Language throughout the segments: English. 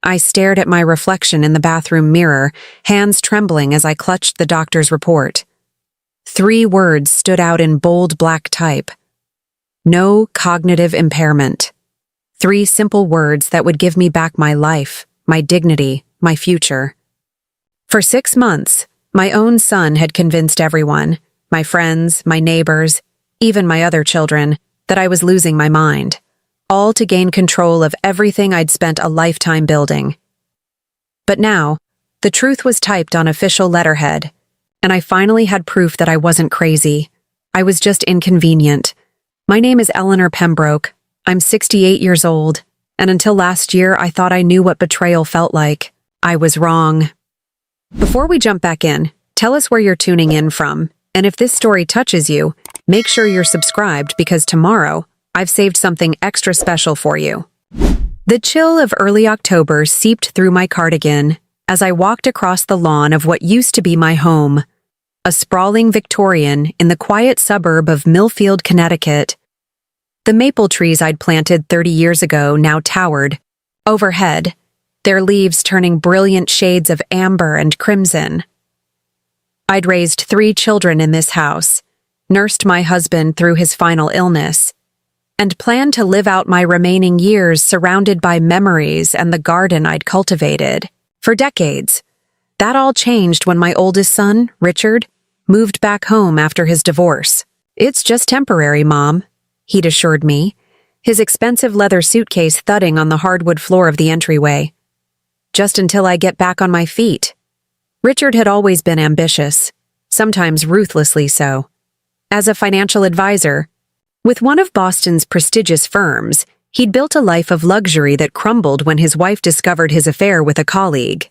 I stared at my reflection in the bathroom mirror, hands trembling as I clutched the doctor's report. 3 words stood out in bold black type. No cognitive impairment. 3 simple words that would give me back my life, my dignity, my future. For 6 months, my own son had convinced everyone, my friends, my neighbors, even my other children, that I was losing my mind, all to gain control of everything I'd spent a lifetime building. But now, the truth was typed on official letterhead, and I finally had proof that I wasn't crazy. I was just inconvenient. My name is Eleanor Pembroke. I'm 68 years old, and until last year I thought I knew what betrayal felt like. I was wrong. Before we jump back in, tell us where you're tuning in from, and if this story touches you, make sure you're subscribed because tomorrow, I've saved something extra special for you. The chill of early October seeped through my cardigan as I walked across the lawn of what used to be my home, a sprawling Victorian in the quiet suburb of Millfield, Connecticut. The maple trees I'd planted 30 years ago now towered, overhead, their leaves turning brilliant shades of amber and crimson. I'd raised 3 children in this house, nursed my husband through his final illness, and planned to live out my remaining years surrounded by memories and the garden I'd cultivated for decades. That all changed when my oldest son, Richard, moved back home after his divorce. "It's just temporary, Mom," he'd assured me, his expensive leather suitcase thudding on the hardwood floor of the entryway. "Just until I get back on my feet." Richard had always been ambitious, sometimes ruthlessly so. As a financial advisor, with one of Boston's prestigious firms, he'd built a life of luxury that crumbled when his wife discovered his affair with a colleague.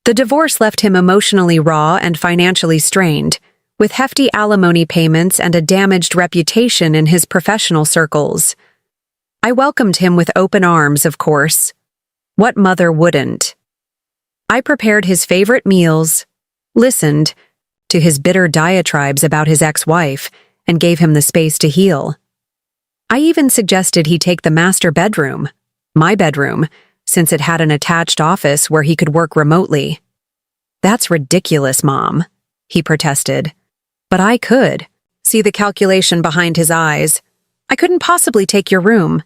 The divorce left him emotionally raw and financially strained, with hefty alimony payments and a damaged reputation in his professional circles. I welcomed him with open arms, of course. What mother wouldn't? I prepared his favorite meals, listened to his bitter diatribes about his ex-wife, and gave him the space to heal. I even suggested he take the master bedroom, my bedroom, since it had an attached office where he could work remotely. "That's ridiculous, Mom," he protested. "But I could." See the calculation behind his eyes. "I couldn't possibly take your room."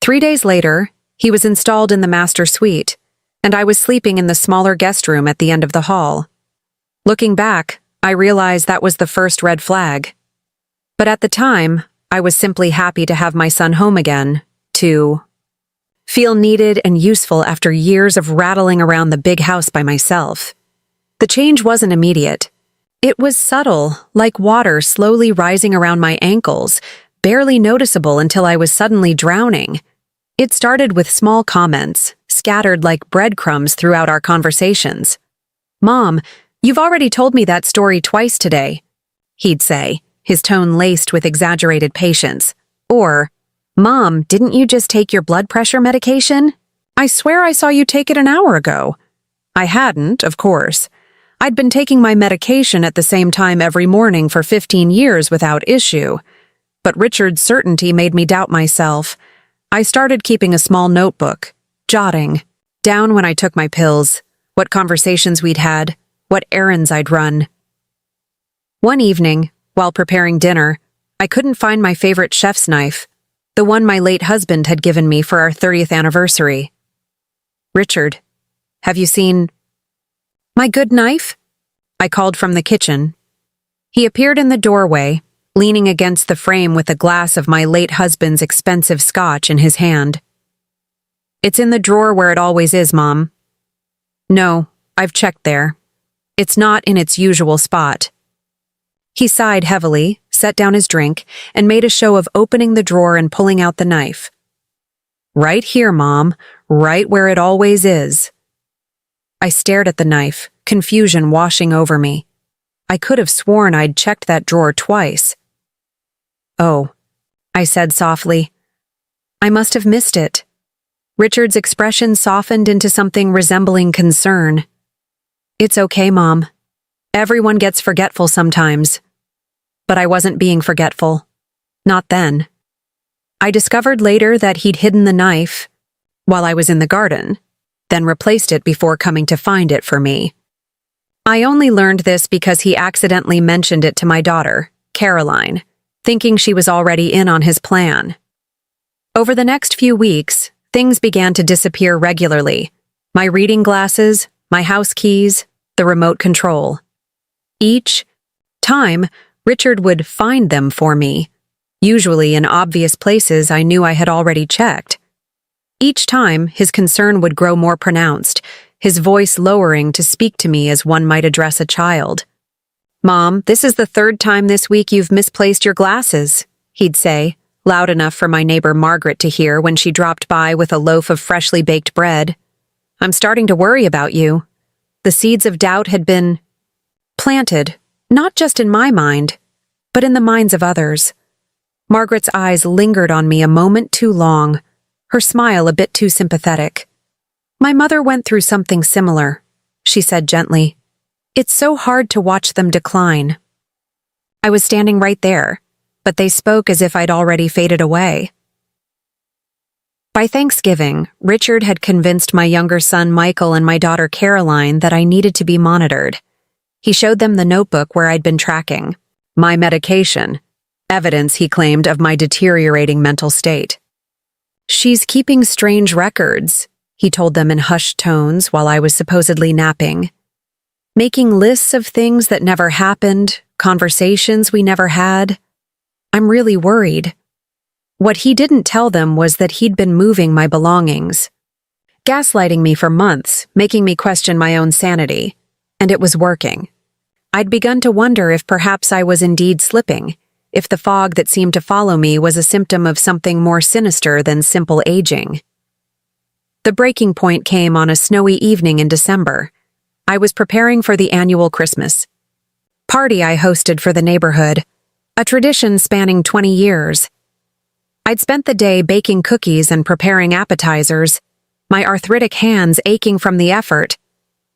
3 days later, he was installed in the master suite, and I was sleeping in the smaller guest room at the end of the hall. Looking back, I realized that was the first red flag. But at the time, I was simply happy to have my son home again, to feel needed and useful after years of rattling around the big house by myself. The change wasn't immediate. It was subtle, like water slowly rising around my ankles, barely noticeable until I was suddenly drowning. It started with small comments, scattered like breadcrumbs throughout our conversations. "Mom, you've already told me that story twice today," he'd say, his tone laced with exaggerated patience. Or, "Mom, didn't you just take your blood pressure medication? I swear I saw you take it an hour ago." I hadn't, of course. I'd been taking my medication at the same time every morning for 15 years without issue. But Richard's certainty made me doubt myself. I started keeping a small notebook, jotting down when I took my pills, what conversations we'd had, what errands I'd run. One evening, while preparing dinner, I couldn't find my favorite chef's knife, the one my late husband had given me for our 30th anniversary. "Richard, have you seen my good knife?" I called from the kitchen. He appeared in the doorway, leaning against the frame with a glass of my late husband's expensive scotch in his hand. "It's in the drawer where it always is, Mom." "No, I've checked there. It's not in its usual spot." He sighed heavily, set down his drink, and made a show of opening the drawer and pulling out the knife. "Right here, Mom, right where it always is." I stared at the knife, confusion washing over me. I could have sworn I'd checked that drawer twice. "Oh," I said softly. "I must have missed it." Richard's expression softened into something resembling concern. "It's okay, Mom. Everyone gets forgetful sometimes." But I wasn't being forgetful. Not then. I discovered later that he'd hidden the knife while I was in the garden. then replaced it before coming to find it for me. I only learned this because he accidentally mentioned it to my daughter, Caroline, thinking she was already in on his plan. Over the next few weeks, things began to disappear regularly. My reading glasses, my house keys, the remote control. Each time, Richard would find them for me, usually in obvious places I knew I had already checked. Each time, his concern would grow more pronounced, his voice lowering to speak to me as one might address a child. "Mom, this is the third time this week you've misplaced your glasses," he'd say, loud enough for my neighbor Margaret to hear when she dropped by with a loaf of freshly baked bread. "I'm starting to worry about you." The seeds of doubt had been planted, not just in my mind, but in the minds of others. Margaret's eyes lingered on me a moment too long, her smile a bit too sympathetic. "My mother went through something similar," she said gently. "It's so hard to watch them decline." I was standing right there, but they spoke as if I'd already faded away. By Thanksgiving, Richard had convinced my younger son Michael and my daughter Caroline that I needed to be monitored. He showed them the notebook where I'd been tracking my medication, evidence, he claimed, of my deteriorating mental state. "She's keeping strange records," he told them in hushed tones while I was supposedly napping. "Making lists of things that never happened, conversations we never had. I'm really worried." What he didn't tell them was that he'd been moving my belongings, gaslighting me for months, making me question my own sanity. And it was working. I'd begun to wonder if perhaps I was indeed slipping, if the fog that seemed to follow me was a symptom of something more sinister than simple aging. The breaking point came on a snowy evening in December. I was preparing for the annual Christmas party I hosted for the neighborhood, a tradition spanning 20 years. I'd spent the day baking cookies and preparing appetizers, my arthritic hands aching from the effort,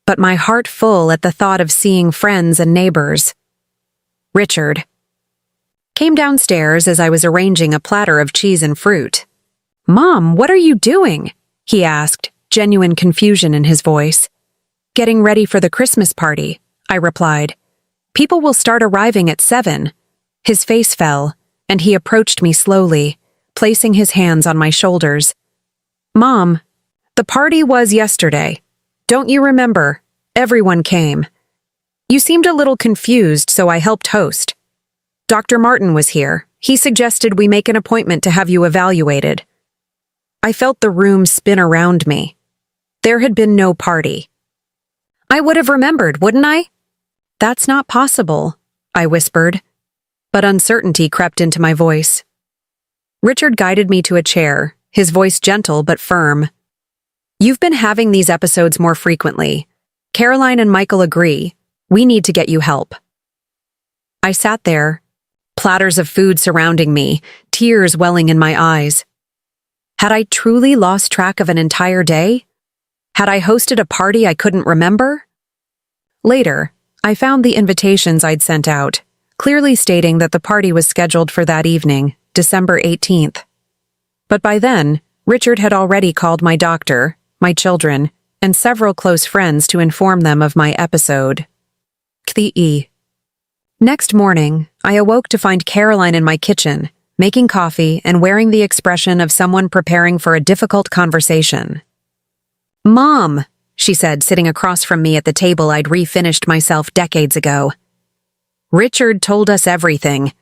but my heart full at the thought of seeing friends and neighbors. Richard came downstairs as I was arranging a platter of cheese and fruit. "Mom, what are you doing?" he asked, genuine confusion in his voice. "Getting ready for the Christmas party," I replied. "People will start arriving at 7. His face fell, and he approached me slowly, placing his hands on my shoulders. "Mom, the party was yesterday. Don't you remember? Everyone came. You seemed a little confused, so I helped host. Dr. Martin was here. He suggested we make an appointment to have you evaluated." I felt the room spin around me. There had been no party. "I would have remembered, wouldn't I?" "That's not possible," I whispered, but uncertainty crept into my voice. Richard guided me to a chair, his voice gentle but firm. "You've been having these episodes more frequently. Caroline and Michael agree. We need to get you help." I sat there, platters of food surrounding me, tears welling in my eyes. Had I truly lost track of an entire day? Had I hosted a party I couldn't remember? Later, I found the invitations I'd sent out, clearly stating that the party was scheduled for that evening, December 18th. But by then, Richard had already called my doctor, my children, and several close friends to inform them of my episode. Next morning, I awoke to find Caroline in my kitchen, making coffee and wearing the expression of someone preparing for a difficult conversation. "Mom," she said, sitting across from me at the table I'd refinished myself decades ago. "Richard told us everything.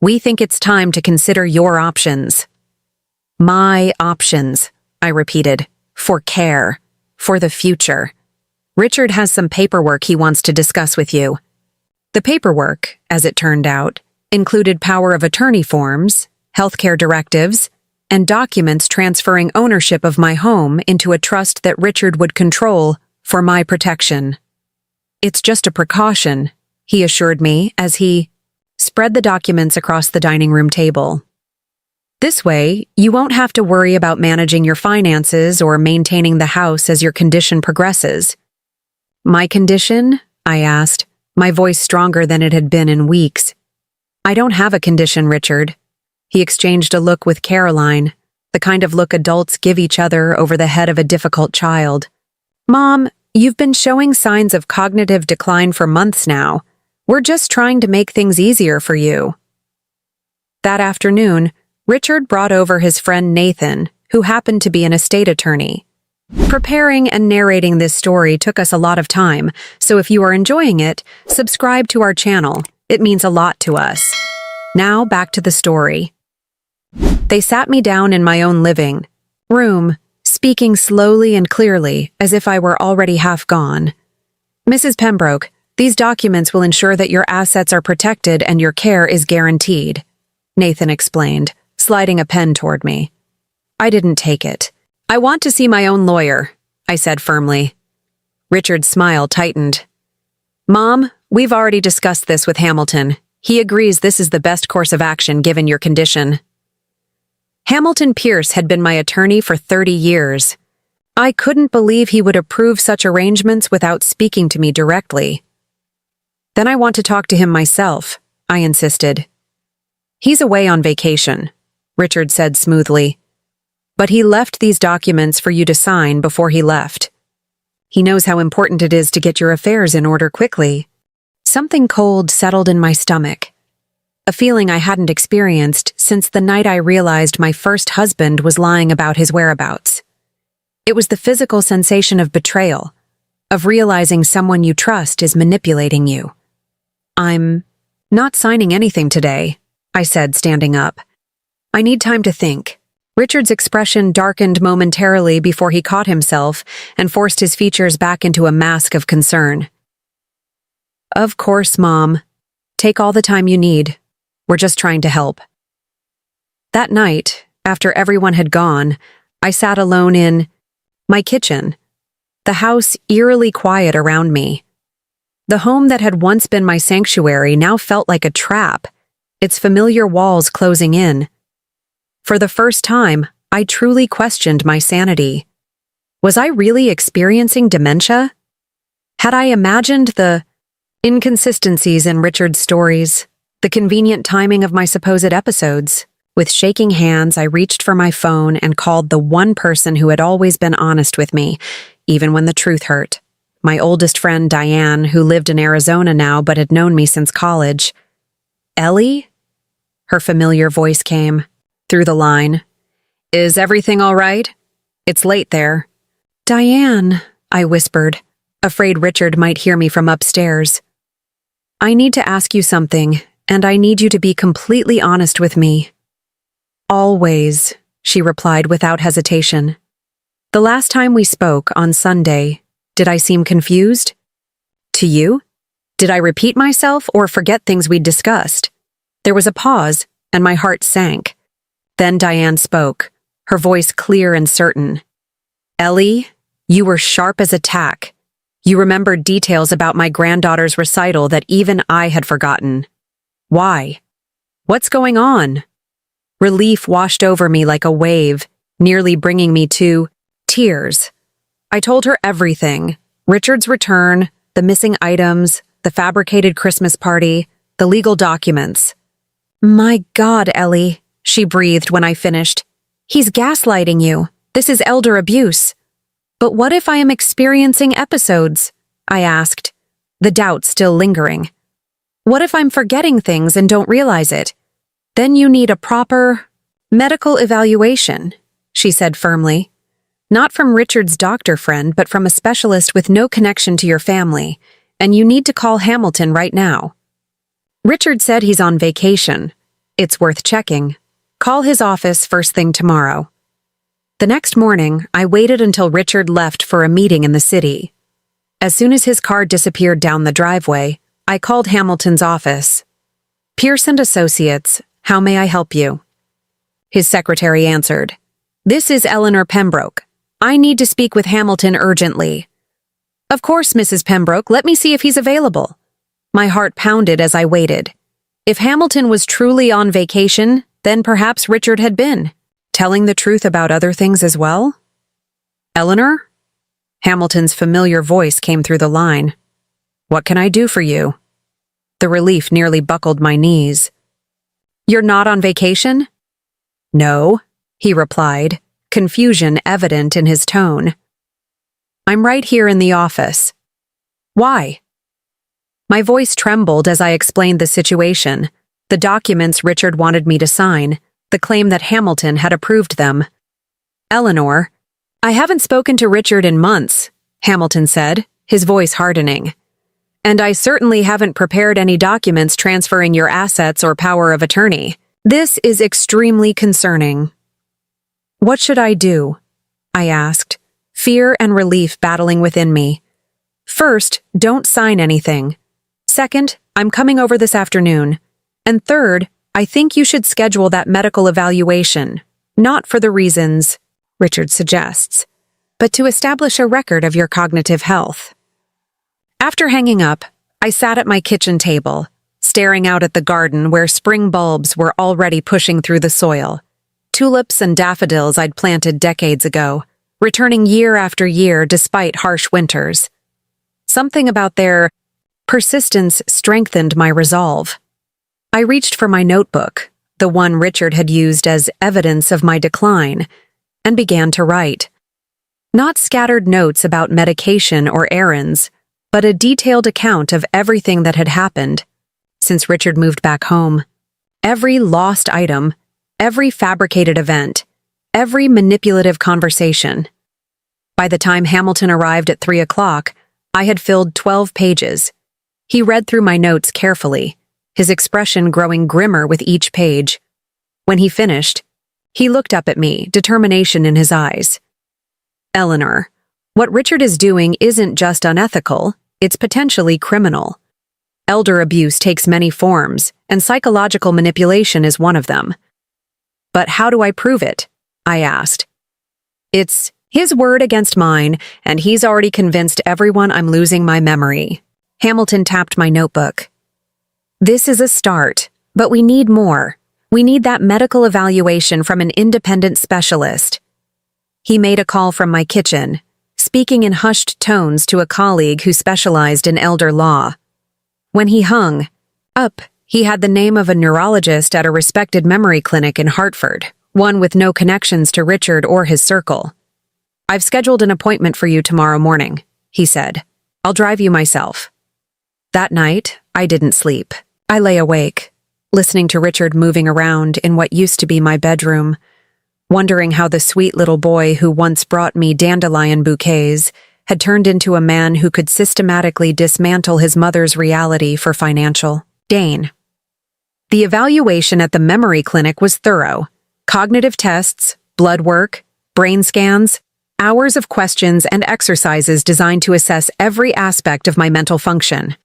We think it's time to consider your options." "My options," I repeated, "for care, for the future. Richard has some paperwork he wants to discuss with you." The paperwork, as it turned out, included power of attorney forms, healthcare directives, and documents transferring ownership of my home into a trust that Richard would control for my protection. "It's just a precaution," he assured me as he spread the documents across the dining room table. "This way, you won't have to worry about managing your finances or maintaining the house as your condition progresses." "My condition?" I asked, my voice stronger than it had been in weeks. "I don't have a condition, Richard." He exchanged a look with Caroline, the kind of look adults give each other over the head of a difficult child. Mom, you've been showing signs of cognitive decline for months now. We're just trying to make things easier for you. That afternoon, Richard brought over his friend Nathan, who happened to be an estate attorney. Preparing and narrating this story took us a lot of time, so if you are enjoying it, subscribe to our channel. It means a lot to us. Now back to the story. They sat me down in my own living room, speaking slowly and clearly, as if I were already half gone. Mrs. Pembroke, these documents will ensure that your assets are protected and your care is guaranteed, Nathan explained, sliding a pen toward me. I didn't take it. I want to see my own lawyer, I said firmly. Richard's smile tightened. Mom, we've already discussed this with Hamilton. He agrees this is the best course of action given your condition. Hamilton Pierce had been my attorney for 30 years. I couldn't believe he would approve such arrangements without speaking to me directly. Then I want to talk to him myself, I insisted. He's away on vacation, Richard said smoothly. But he left these documents for you to sign before he left. He knows how important it is to get your affairs in order quickly. Something cold settled in my stomach. A feeling I hadn't experienced since the night I realized my first husband was lying about his whereabouts. It was the physical sensation of betrayal, of realizing someone you trust is manipulating you. I'm not signing anything today, I said, standing up. I need time to think. Richard's expression darkened momentarily before he caught himself and forced his features back into a mask of concern. Of course, Mom. Take all the time you need. We're just trying to help. That night, after everyone had gone, I sat alone in my kitchen, the house eerily quiet around me. The home that had once been my sanctuary now felt like a trap, its familiar walls closing in. For the first time, I truly questioned my sanity. Was I really experiencing dementia? Had I imagined the inconsistencies in Richard's stories, the convenient timing of my supposed episodes? With shaking hands, I reached for my phone and called the one person who had always been honest with me, even when the truth hurt. My oldest friend, Diane, who lived in Arizona now but had known me since college. Ellie? Her familiar voice came through the line. Is everything all right? It's late there. Diane, I whispered, afraid Richard might hear me from upstairs. I need to ask you something, and I need you to be completely honest with me. Always, she replied without hesitation. The last time we spoke, on Sunday, did I seem confused? To you? Did I repeat myself or forget things we'd discussed? There was a pause, and my heart sank. Then Diane spoke, her voice clear and certain. Ellie, you were sharp as a tack. You remembered details about my granddaughter's recital that even I had forgotten. Why? What's going on? Relief washed over me like a wave, nearly bringing me to tears. I told her everything. Richard's return, the missing items, the fabricated Christmas party, the legal documents. My God, Ellie, she breathed when I finished. He's gaslighting you. This is elder abuse. But what if I am experiencing episodes? I asked, the doubt still lingering. What if I'm forgetting things and don't realize it? Then you need a proper medical evaluation, she said firmly. Not from Richard's doctor friend, but from a specialist with no connection to your family, and you need to call Hamilton right now. Richard said he's on vacation. It's worth checking. Call his office first thing tomorrow. The next morning, I waited until Richard left for a meeting in the city. As soon as his car disappeared down the driveway, I called Hamilton's office. Pierce and Associates, how may I help you? His secretary answered. This is Eleanor Pembroke. I need to speak with Hamilton urgently. Of course, Mrs. Pembroke, let me see if he's available. My heart pounded as I waited. If Hamilton was truly on vacation, then perhaps Richard had been, telling the truth about other things as well? Eleanor? Hamilton's familiar voice came through the line. What can I do for you? The relief nearly buckled my knees. You're not on vacation? No, he replied, confusion evident in his tone. I'm right here in the office. Why? My voice trembled as I explained the situation, the documents Richard wanted me to sign, the claim that Hamilton had approved them. Eleanor, I haven't spoken to Richard in months, Hamilton said, his voice hardening. And I certainly haven't prepared any documents transferring your assets or power of attorney. This is extremely concerning. What should I do? I asked, fear and relief battling within me. First, don't sign anything. Second, I'm coming over this afternoon. And third, I think you should schedule that medical evaluation, not for the reasons Richard suggests, but to establish a record of your cognitive health. After hanging up, I sat at my kitchen table, staring out at the garden where spring bulbs were already pushing through the soil. Tulips and daffodils I'd planted decades ago, returning year after year despite harsh winters. Something about their persistence strengthened my resolve. I reached for my notebook, the one Richard had used as evidence of my decline, and began to write. Not scattered notes about medication or errands, but a detailed account of everything that had happened since Richard moved back home. Every lost item, every fabricated event, every manipulative conversation. By the time Hamilton arrived at 3 o'clock, I had filled 12 pages. He read through my notes carefully, his expression growing grimmer with each page. When he finished, he looked up at me, determination in his eyes. Eleanor, what Richard is doing isn't just unethical, it's potentially criminal. Elder abuse takes many forms, and psychological manipulation is one of them. But how do I prove it? I asked. It's his word against mine, and he's already convinced everyone I'm losing my memory. Hamilton tapped my notebook. This is a start, but we need more. We need that medical evaluation from an independent specialist. He made a call from my kitchen, speaking in hushed tones to a colleague who specialized in elder law. When he hung up, he had the name of a neurologist at a respected memory clinic in Hartford, one with no connections to Richard or his circle. I've scheduled an appointment for you tomorrow morning, he said. I'll drive you myself. That night, I didn't sleep. I lay awake, listening to Richard moving around in what used to be my bedroom, wondering how the sweet little boy who once brought me dandelion bouquets had turned into a man who could systematically dismantle his mother's reality for financial gain. The evaluation at the memory clinic was thorough. Cognitive tests, blood work, brain scans, hours of questions and exercises designed to assess every aspect of my mental function.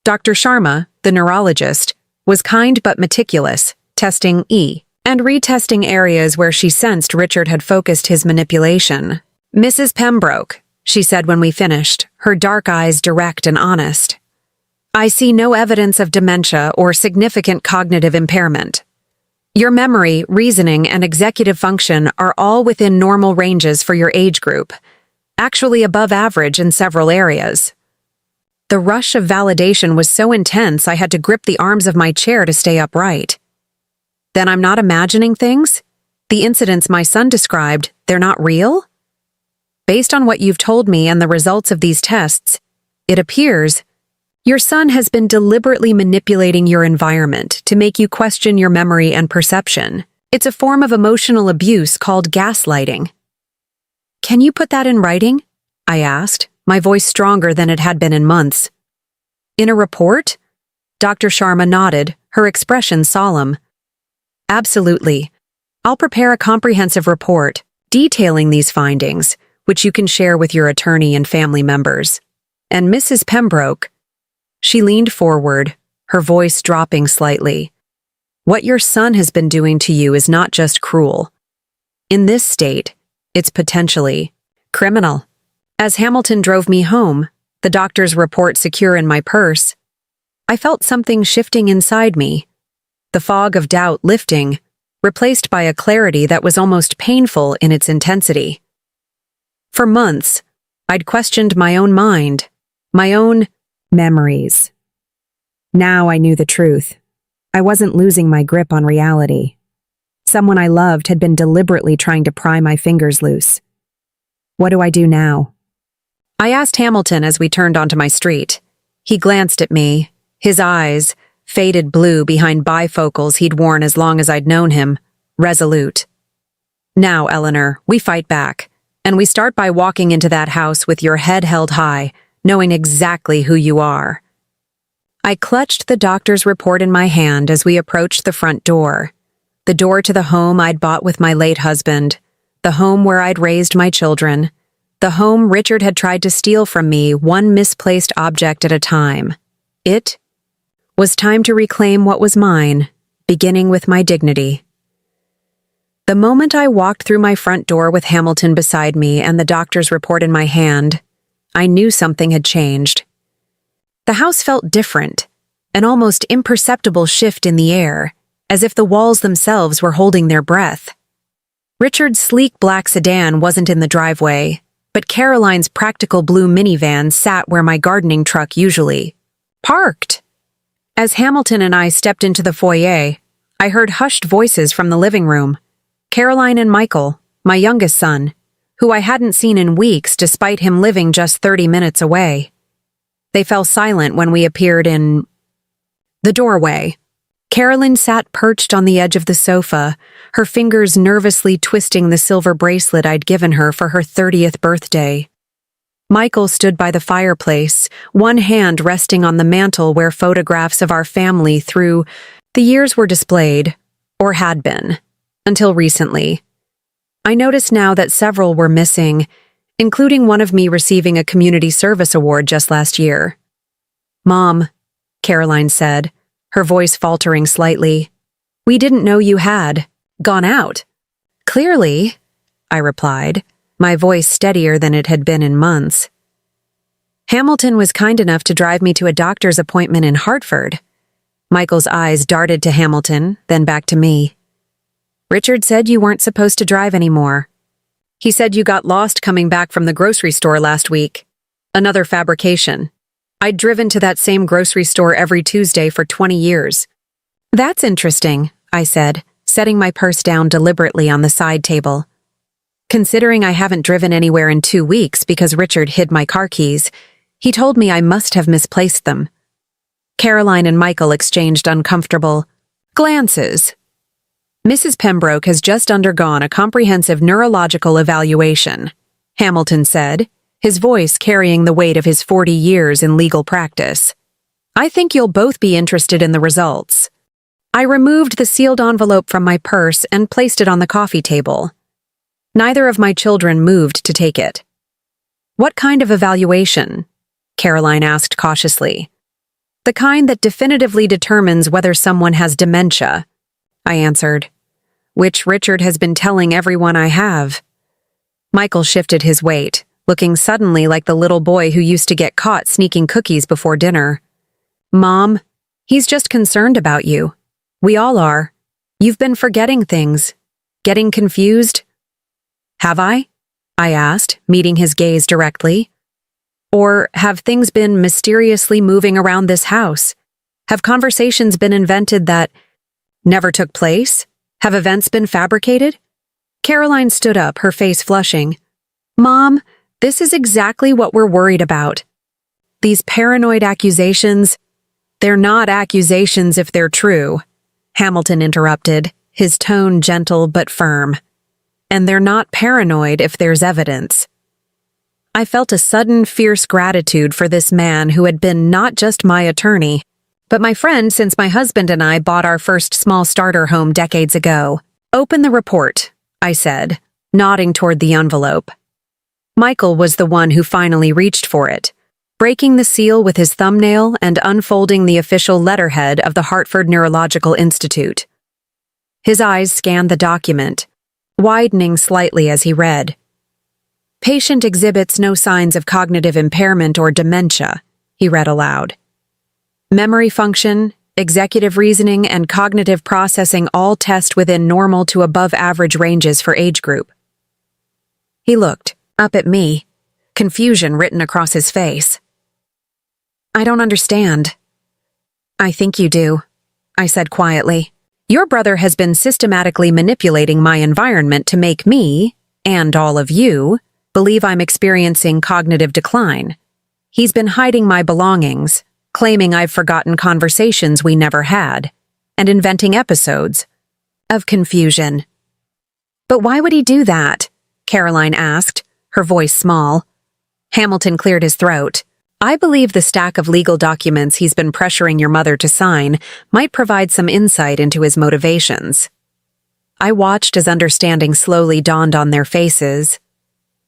Dr. Sharma, the neurologist, was kind but meticulous, testing and retesting areas where she sensed Richard had focused his manipulation. Mrs. Pembroke, she said when we finished, her dark eyes direct and honest. I see no evidence of dementia or significant cognitive impairment. Your memory, reasoning, and executive function are all within normal ranges for your age group, actually above average in several areas. The rush of validation was so intense I had to grip the arms of my chair to stay upright. Then I'm not imagining things? The incidents my son described, they're not real? Based on what you've told me and the results of these tests, it appears your son has been deliberately manipulating your environment to make you question your memory and perception. It's a form of emotional abuse called gaslighting. Can you put that in writing? I asked, my voice stronger than it had been in months. In a report? Dr. Sharma nodded, her expression solemn. Absolutely. I'll prepare a comprehensive report detailing these findings, which you can share with your attorney and family members. And Mrs. Pembroke, she leaned forward, her voice dropping slightly. What your son has been doing to you is not just cruel. In this state, it's potentially criminal. As Hamilton drove me home, the doctor's report secure in my purse, I felt something shifting inside me, the fog of doubt lifting, replaced by a clarity that was almost painful in its intensity. For months, I'd questioned my own mind, my own memories. Now I knew the truth. I wasn't losing my grip on reality. Someone I loved had been deliberately trying to pry my fingers loose. What do I do now? I asked Hamilton as we turned onto my street. He glanced at me, his eyes, faded blue behind bifocals he'd worn as long as I'd known him, resolute. Now, Eleanor, we fight back, and we start by walking into that house with your head held high, knowing exactly who you are. I clutched the doctor's report in my hand as we approached the front door, the door to the home I'd bought with my late husband, the home where I'd raised my children, the home Richard had tried to steal from me, one misplaced object at a time. It was time to reclaim what was mine, beginning with my dignity. The moment I walked through my front door with Hamilton beside me and the doctor's report in my hand, I knew something had changed. The house felt different, an almost imperceptible shift in the air, as if the walls themselves were holding their breath. Richard's sleek black sedan wasn't in the driveway, but Caroline's practical blue minivan sat where my gardening truck usually parked. As Hamilton and I stepped into the foyer, I heard hushed voices from the living room. Caroline and Michael, my youngest son, who I hadn't seen in weeks despite him living just 30 minutes away. They fell silent when we appeared in the doorway. Caroline sat perched on the edge of the sofa, her fingers nervously twisting the silver bracelet I'd given her for her 30th birthday. Michael stood by the fireplace, one hand resting on the mantel where photographs of our family through the years were displayed, or had been, until recently. I noticed now that several were missing, including one of me receiving a community service award just last year. "Mom," Caroline said, her voice faltering slightly, "we didn't know you had gone out." "Clearly," I replied, my voice steadier than it had been in months. "Hamilton was kind enough to drive me to a doctor's appointment in Hartford." Michael's eyes darted to Hamilton, then back to me. "Richard said you weren't supposed to drive anymore. He said you got lost coming back from the grocery store last week. Another fabrication. I'd driven to that same grocery store every Tuesday for 20 years. "That's interesting," I said, setting my purse down deliberately on the side table. Considering I haven't driven anywhere in 2 weeks because Richard hid my car keys, he told me I must have misplaced them. Caroline and Michael exchanged uncomfortable glances. "Mrs. Pembroke has just undergone a comprehensive neurological evaluation," Hamilton said, his voice carrying the weight of his 40 years in legal practice. "I think you'll both be interested in the results." I removed the sealed envelope from my purse and placed it on the coffee table. Neither of my children moved to take it. "What kind of evaluation?" Caroline asked cautiously. "The kind that definitively determines whether someone has dementia," I answered, "which Richard has been telling everyone I have." Michael shifted his weight, looking suddenly like the little boy who used to get caught sneaking cookies before dinner. "Mom, he's just concerned about you. We all are. You've been forgetting things. Getting confused." "Have I?" I asked, meeting his gaze directly. "Or have things been mysteriously moving around this house? Have conversations been invented that never took place? Have events been fabricated?" Caroline stood up, her face flushing. "Mom, this is exactly what we're worried about. These paranoid accusations, they're not accusations if they're true," Hamilton interrupted, his tone gentle but firm. "And they're not paranoid if there's evidence." I felt a sudden, fierce gratitude for this man who had been not just my attorney, but my friend since my husband and I bought our first small starter home decades ago. "Open the report," I said, nodding toward the envelope. Michael was the one who finally reached for it, breaking the seal with his thumbnail and unfolding the official letterhead of the Hartford Neurological Institute. His eyes scanned the document, widening slightly as he read. "Patient exhibits no signs of cognitive impairment or dementia," he read aloud. "Memory function, executive reasoning, and cognitive processing all test within normal to above average ranges for age group." He looked up at me, confusion written across his face. "I don't understand." "I think you do," I said quietly. "Your brother has been systematically manipulating my environment to make me, and all of you, believe I'm experiencing cognitive decline. He's been hiding my belongings, claiming I've forgotten conversations we never had, and inventing episodes of confusion. But why would he do that? Caroline asked, her voice small. Hamilton cleared his throat. I believe the stack of legal documents he's been pressuring your mother to sign might provide some insight into his motivations. I watched as understanding slowly dawned on their faces.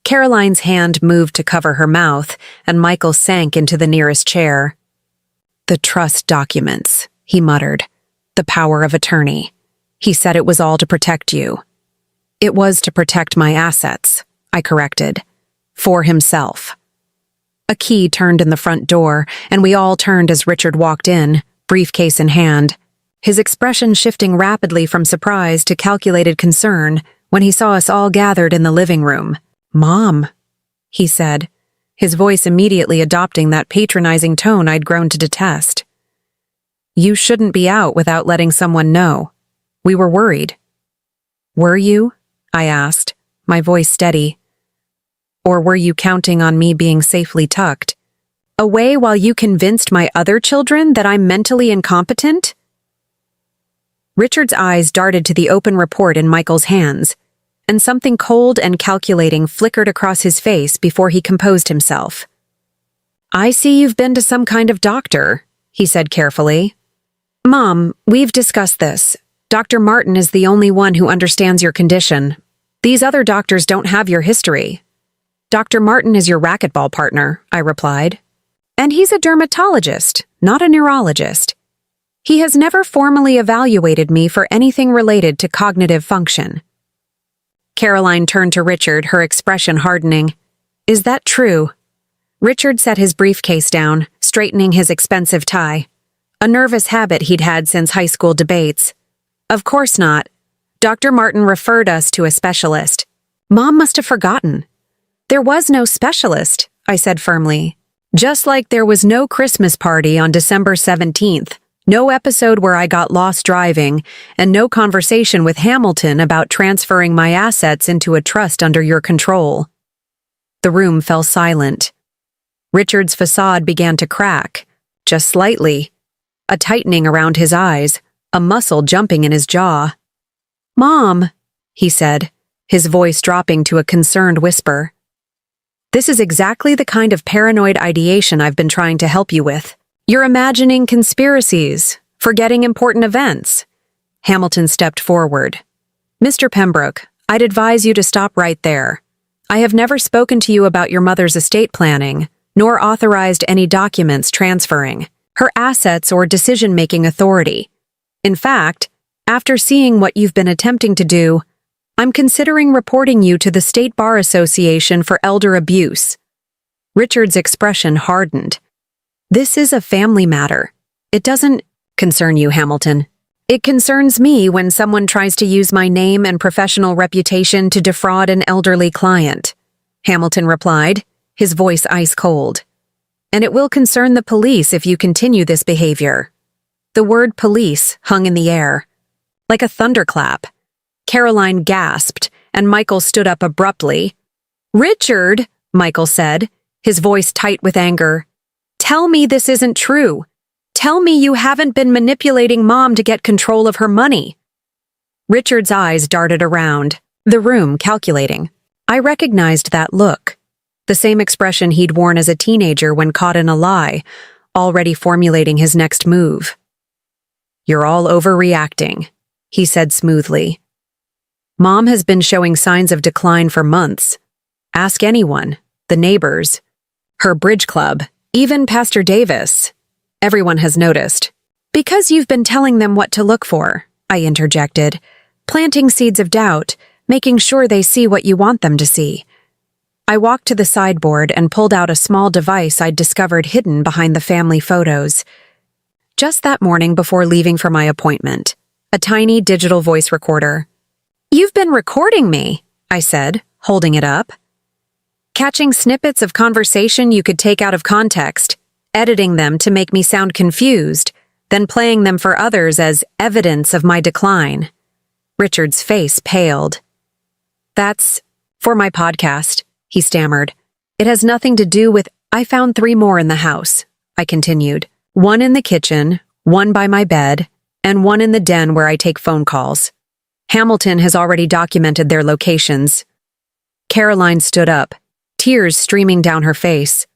Caroline's hand moved to cover her mouth, and Michael sank into the nearest chair. The trust documents, he muttered. The power of attorney. He said it was all to protect you. It was to protect my assets, I corrected. For himself. A key turned in the front door, and we all turned as Richard walked in, briefcase in hand, his expression shifting rapidly from surprise to calculated concern when he saw us all gathered in the living room. Mom, he said, his voice immediately adopting that patronizing tone I'd grown to detest. You shouldn't be out without letting someone know. We were worried. Were you? I asked, my voice steady. Or were you counting on me being safely tucked away while you convinced my other children that I'm mentally incompetent? Richard's eyes darted to the open report in Michael's hands, and something cold and calculating flickered across his face before he composed himself. I see you've been to some kind of doctor, he said carefully. Mom, we've discussed this. Dr. Martin is the only one who understands your condition. These other doctors don't have your history. Dr. Martin is your racquetball partner, I replied. And he's a dermatologist, not a neurologist. He has never formally evaluated me for anything related to cognitive function. Caroline turned to Richard, her expression hardening. Is that true? Richard set his briefcase down, straightening his expensive tie. A nervous habit he'd had since high school debates. Of course not. Dr. Martin referred us to a specialist. Mom must have forgotten. There was no specialist, I said firmly. Just like there was no Christmas party on December 17th, no episode where I got lost driving, and no conversation with Hamilton about transferring my assets into a trust under your control. The room fell silent. Richard's facade began to crack, just slightly, a tightening around his eyes, a muscle jumping in his jaw. Mom, he said, his voice dropping to a concerned whisper. This is exactly the kind of paranoid ideation I've been trying to help you with. You're imagining conspiracies, forgetting important events. Hamilton stepped forward. Mr. Pembroke, I'd advise you to stop right there. I have never spoken to you about your mother's estate planning, nor authorized any documents transferring her assets or decision-making authority. In fact, after seeing what you've been attempting to do, I'm considering reporting you to the State Bar Association for elder abuse. Richard's expression hardened. This is a family matter. It doesn't concern you, Hamilton. It concerns me when someone tries to use my name and professional reputation to defraud an elderly client, Hamilton replied, his voice ice cold. And it will concern the police if you continue this behavior. The word police hung in the air, like a thunderclap. Caroline gasped, and Michael stood up abruptly. Richard, Michael said, his voice tight with anger. Tell me this isn't true. Tell me you haven't been manipulating Mom to get control of her money. Richard's eyes darted around, the room calculating. I recognized that look, the same expression he'd worn as a teenager when caught in a lie, already formulating his next move. You're all overreacting, he said smoothly. Mom has been showing signs of decline for months. Ask anyone, the neighbors, her bridge club, even Pastor Davis. Everyone has noticed. Because you've been telling them what to look for, I interjected, planting seeds of doubt, making sure they see what you want them to see. I walked to the sideboard and pulled out a small device I'd discovered hidden behind the family photos. Just that morning before leaving for my appointment, a tiny digital voice recorder. You've been recording me, I said, holding it up. Catching snippets of conversation you could take out of context, editing them to make me sound confused, then playing them for others as evidence of my decline. Richard's face paled. That's for my podcast, he stammered. It has nothing to do with— I found 3 more in the house, I continued. 1 in the kitchen, 1 by my bed, and 1 in the den where I take phone calls. Hamilton has already documented their locations. Caroline stood up, tears streaming down her face.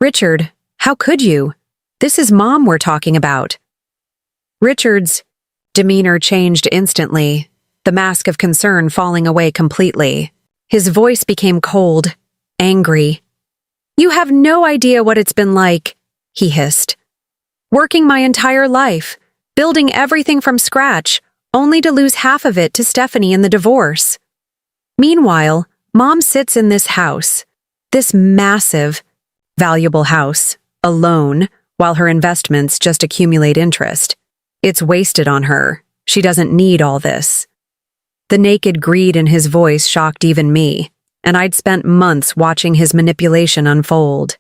Richard, how could you? This is Mom we're talking about. Richard's demeanor changed instantly, the mask of concern falling away completely. His voice became cold, angry. You have no idea what it's been like, he hissed. Working my entire life, building everything from scratch, only to lose half of it to Stephanie in the divorce. Meanwhile, Mom sits in this house, this massive, valuable house, alone, while her investments just accumulate interest. It's wasted on her. She doesn't need all this. The naked greed in his voice shocked even me, and I'd spent months watching his manipulation unfold.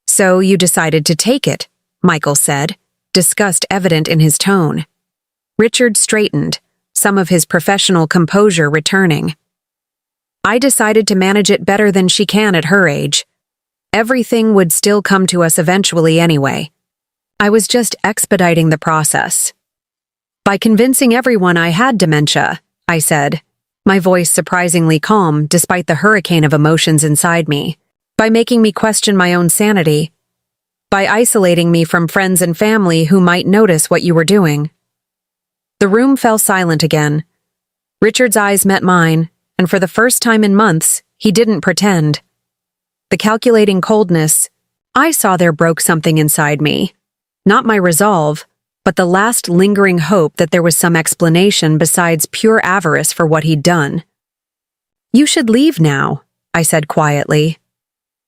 So you decided to take it, Michael said, disgust evident in his tone. Richard straightened, some of his professional composure returning. I decided to manage it better than she can at her age. Everything would still come to us eventually anyway. I was just expediting the process. By convincing everyone I had dementia, I said, my voice surprisingly calm despite the hurricane of emotions inside me. By making me question my own sanity. By isolating me from friends and family who might notice what you were doing. The room fell silent again. Richard's eyes met mine, and for the first time in months, he didn't pretend. The calculating coldness, I saw there broke something inside me. Not my resolve, but the last lingering hope that there was some explanation besides pure avarice for what he'd done. You should leave now, I said quietly.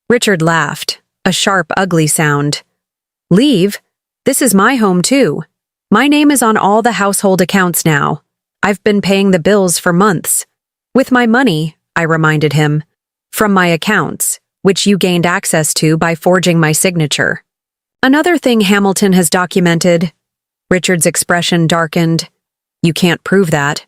Richard laughed, a sharp, ugly sound. Leave? This is my home too. My name is on all the household accounts now. I've been paying the bills for months. With my money, I reminded him. From my accounts, which you gained access to by forging my signature. Another thing Hamilton has documented. Richard's expression darkened. You can't prove that.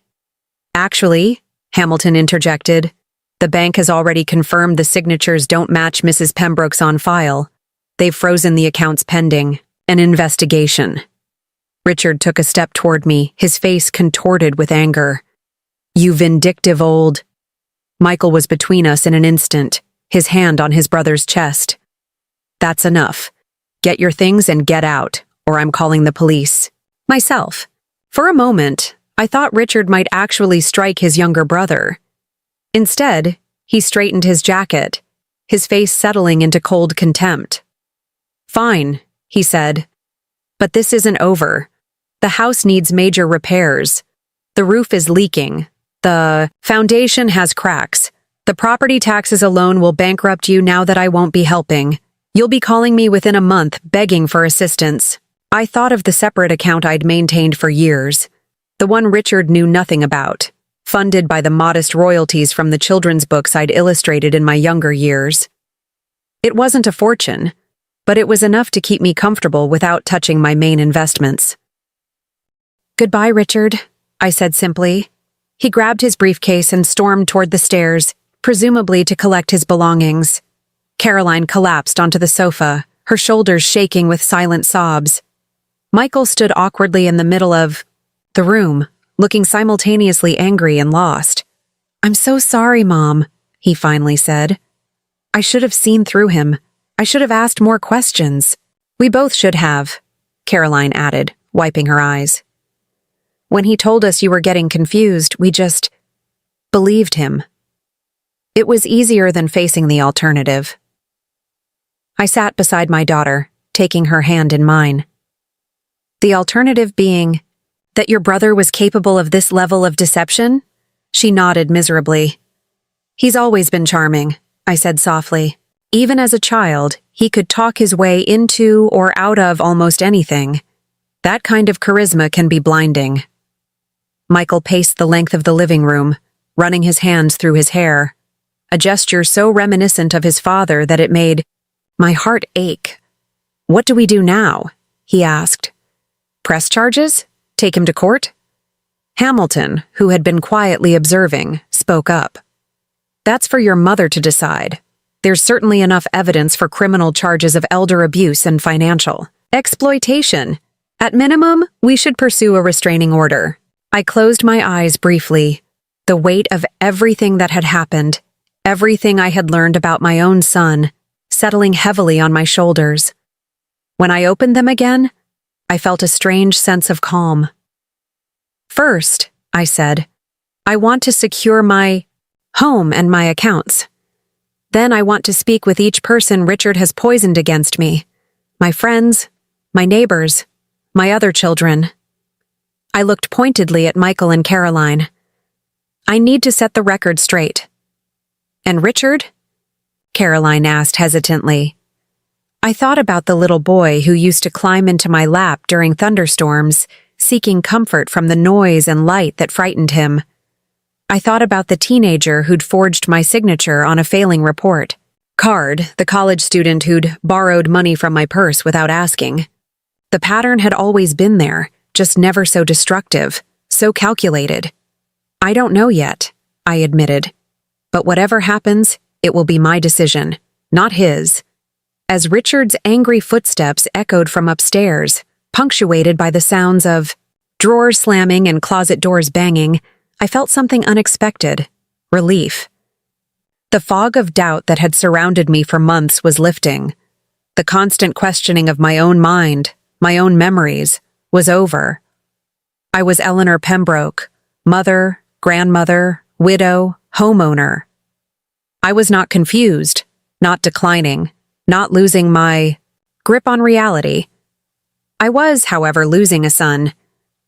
Actually, Hamilton interjected, the bank has already confirmed the signatures don't match Mrs. Pembroke's on file. They've frozen the accounts pending an investigation. Richard took a step toward me, his face contorted with anger. You vindictive old— Michael was between us in an instant, his hand on his brother's chest. That's enough. Get your things and get out, or I'm calling the police. Myself. For a moment, I thought Richard might actually strike his younger brother. Instead, he straightened his jacket, his face settling into cold contempt. Fine, he said. But this isn't over. The house needs major repairs. The roof is leaking. The foundation has cracks. The property taxes alone will bankrupt you now that I won't be helping. You'll be calling me within a month, begging for assistance. I thought of the separate account I'd maintained for years. The one Richard knew nothing about, funded by the modest royalties from the children's books I'd illustrated in my younger years. It wasn't a fortune, but it was enough to keep me comfortable without touching my main investments. Goodbye, Richard, I said simply. He grabbed his briefcase and stormed toward the stairs, presumably to collect his belongings. Caroline collapsed onto the sofa, her shoulders shaking with silent sobs. Michael stood awkwardly in the middle of the room, looking simultaneously angry and lost. I'm so sorry, Mom, he finally said. I should have seen through him. I should have asked more questions. We both should have, Caroline added, wiping her eyes. When he told us you were getting confused, we just believed him. It was easier than facing the alternative. I sat beside my daughter, taking her hand in mine. The alternative being that your brother was capable of this level of deception? She nodded miserably. He's always been charming, I said softly. Even as a child, he could talk his way into or out of almost anything. That kind of charisma can be blinding. Michael paced the length of the living room, running his hands through his hair, a gesture so reminiscent of his father that it made my heart ache. What do we do now? He asked. Press charges? Take him to court? Hamilton, who had been quietly observing, spoke up. That's for your mother to decide. There's certainly enough evidence for criminal charges of elder abuse and financial exploitation. At minimum, we should pursue a restraining order. I closed my eyes briefly. The weight of everything that had happened, everything I had learned about my own son, settling heavily on my shoulders. When I opened them again, I felt a strange sense of calm. First, I said, I want to secure my home and my accounts. Then I want to speak with each person Richard has poisoned against me. My friends, my neighbors, my other children. I looked pointedly at Michael and Caroline. I need to set the record straight. And Richard? Caroline asked hesitantly. I thought about the little boy who used to climb into my lap during thunderstorms, seeking comfort from the noise and light that frightened him. I thought about the teenager who'd forged my signature on a failing report card, the college student who'd borrowed money from my purse without asking. The pattern had always been there, just never so destructive, so calculated. I don't know yet, I admitted. But whatever happens, it will be my decision, not his. As Richard's angry footsteps echoed from upstairs, punctuated by the sounds of drawers slamming and closet doors banging, I felt something unexpected, relief. The fog of doubt that had surrounded me for months was lifting. The constant questioning of my own mind, my own memories, was over. I was Eleanor Pembroke, mother, grandmother, widow, homeowner. I was not confused, not declining, not losing my grip on reality. I was, however, losing a son,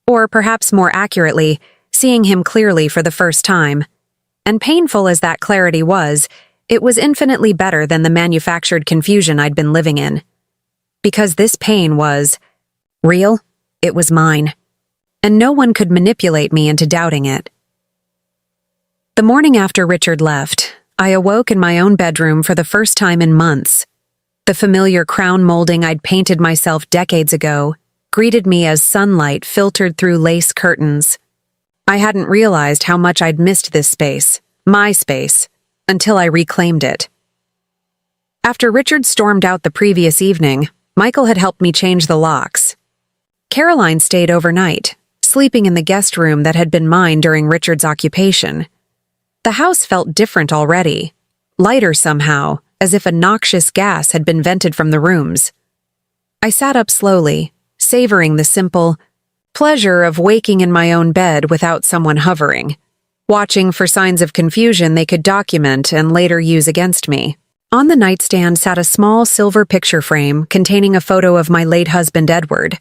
or perhaps more accurately, seeing him clearly for the first time. And painful as that clarity was, it was infinitely better than the manufactured confusion I'd been living in. Because this pain was real, it was mine, and no one could manipulate me into doubting it. The morning after Richard left, I awoke in my own bedroom for the first time in months. The familiar crown molding I'd painted myself decades ago greeted me as sunlight filtered through lace curtains. I hadn't realized how much I'd missed this space, my space, until I reclaimed it. After Richard stormed out the previous evening, Michael had helped me change the locks. Caroline stayed overnight, sleeping in the guest room that had been mine during Richard's occupation. The house felt different already, lighter somehow, as if a noxious gas had been vented from the rooms. I sat up slowly, savoring the simple pleasure of waking in my own bed without someone hovering, watching for signs of confusion they could document and later use against me. On the nightstand sat a small silver picture frame containing a photo of my late husband Edward,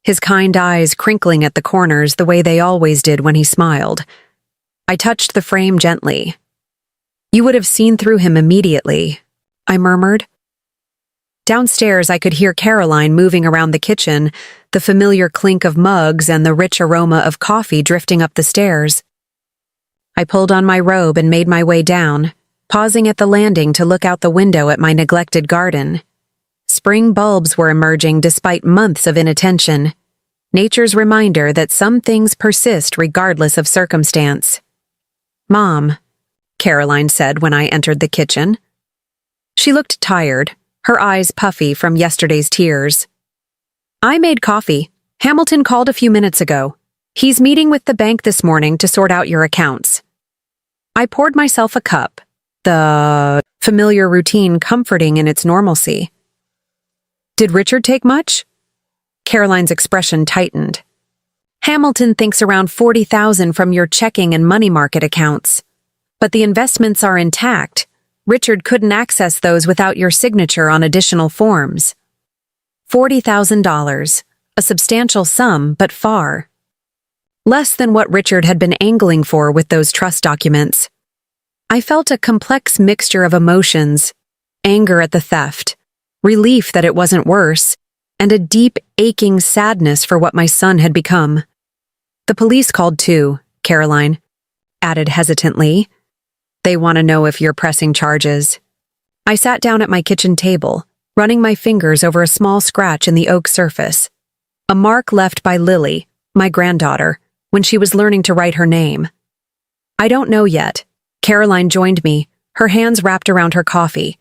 his kind eyes crinkling at the corners the way they always did when he smiled. I touched the frame gently. "You would have seen through him immediately," I murmured. Downstairs, I could hear Caroline moving around the kitchen, the familiar clink of mugs and the rich aroma of coffee drifting up the stairs. I pulled on my robe and made my way down, pausing at the landing to look out the window at my neglected garden. Spring bulbs were emerging despite months of inattention, nature's reminder that some things persist regardless of circumstance. "Mom," Caroline said when I entered the kitchen. She looked tired, her eyes puffy from yesterday's tears. "I made coffee. Hamilton called a few minutes ago. He's meeting with the bank this morning to sort out your accounts." I poured myself a cup, the familiar routine comforting in its normalcy. "Did Richard take much?" Caroline's expression tightened. "Hamilton thinks around 40,000 from your checking and money market accounts. But the investments are intact. Richard couldn't access those without your signature on additional forms." $40,000, a substantial sum, but far less than what Richard had been angling for with those trust documents. I felt a complex mixture of emotions, anger at the theft, relief that it wasn't worse, and a deep, aching sadness for what my son had become. "The police called too," Caroline added hesitantly. "They want to know if you're pressing charges." I sat down at my kitchen table, running my fingers over a small scratch in the oak surface, a mark left by Lily, my granddaughter, when she was learning to write her name. "I don't know yet." Caroline joined me, her hands wrapped around her coffee,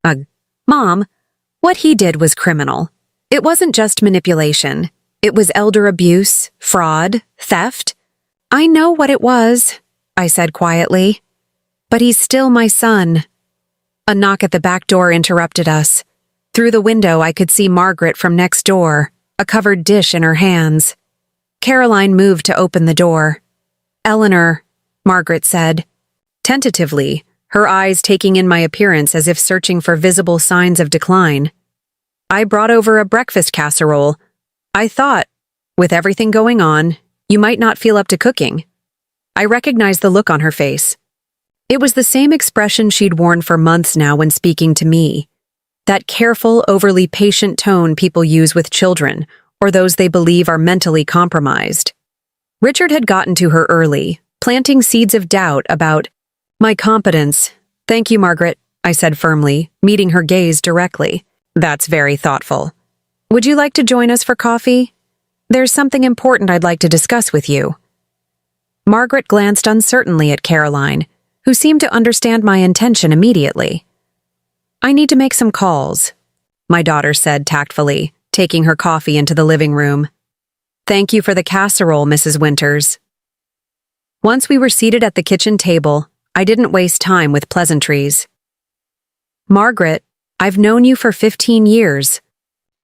Ugh. Mom, what he did was criminal. It wasn't just manipulation. It was elder abuse, fraud, theft. I know what it was, I said quietly. But he's still my son. A knock at the back door interrupted us. Through the window, I could see Margaret from next door, a covered dish in her hands. Caroline moved to open the door. Eleanor, Margaret said, tentatively, her eyes taking in my appearance as if searching for visible signs of decline. I brought over a breakfast casserole. I thought, with everything going on, you might not feel up to cooking. I recognized the look on her face. It was the same expression she'd worn for months now when speaking to me. That careful, overly patient tone people use with children, or those they believe are mentally compromised. Richard had gotten to her early, planting seeds of doubt about my competence. Thank you, Margaret, I said firmly, meeting her gaze directly. That's very thoughtful. Would you like to join us for coffee? There's something important I'd like to discuss with you. Margaret glanced uncertainly at Caroline, who seemed to understand my intention immediately. I need to make some calls, my daughter said tactfully, taking her coffee into the living room. Thank you for the casserole, Mrs. Winters. Once we were seated at the kitchen table, I didn't waste time with pleasantries. Margaret, I've known you for 15 years.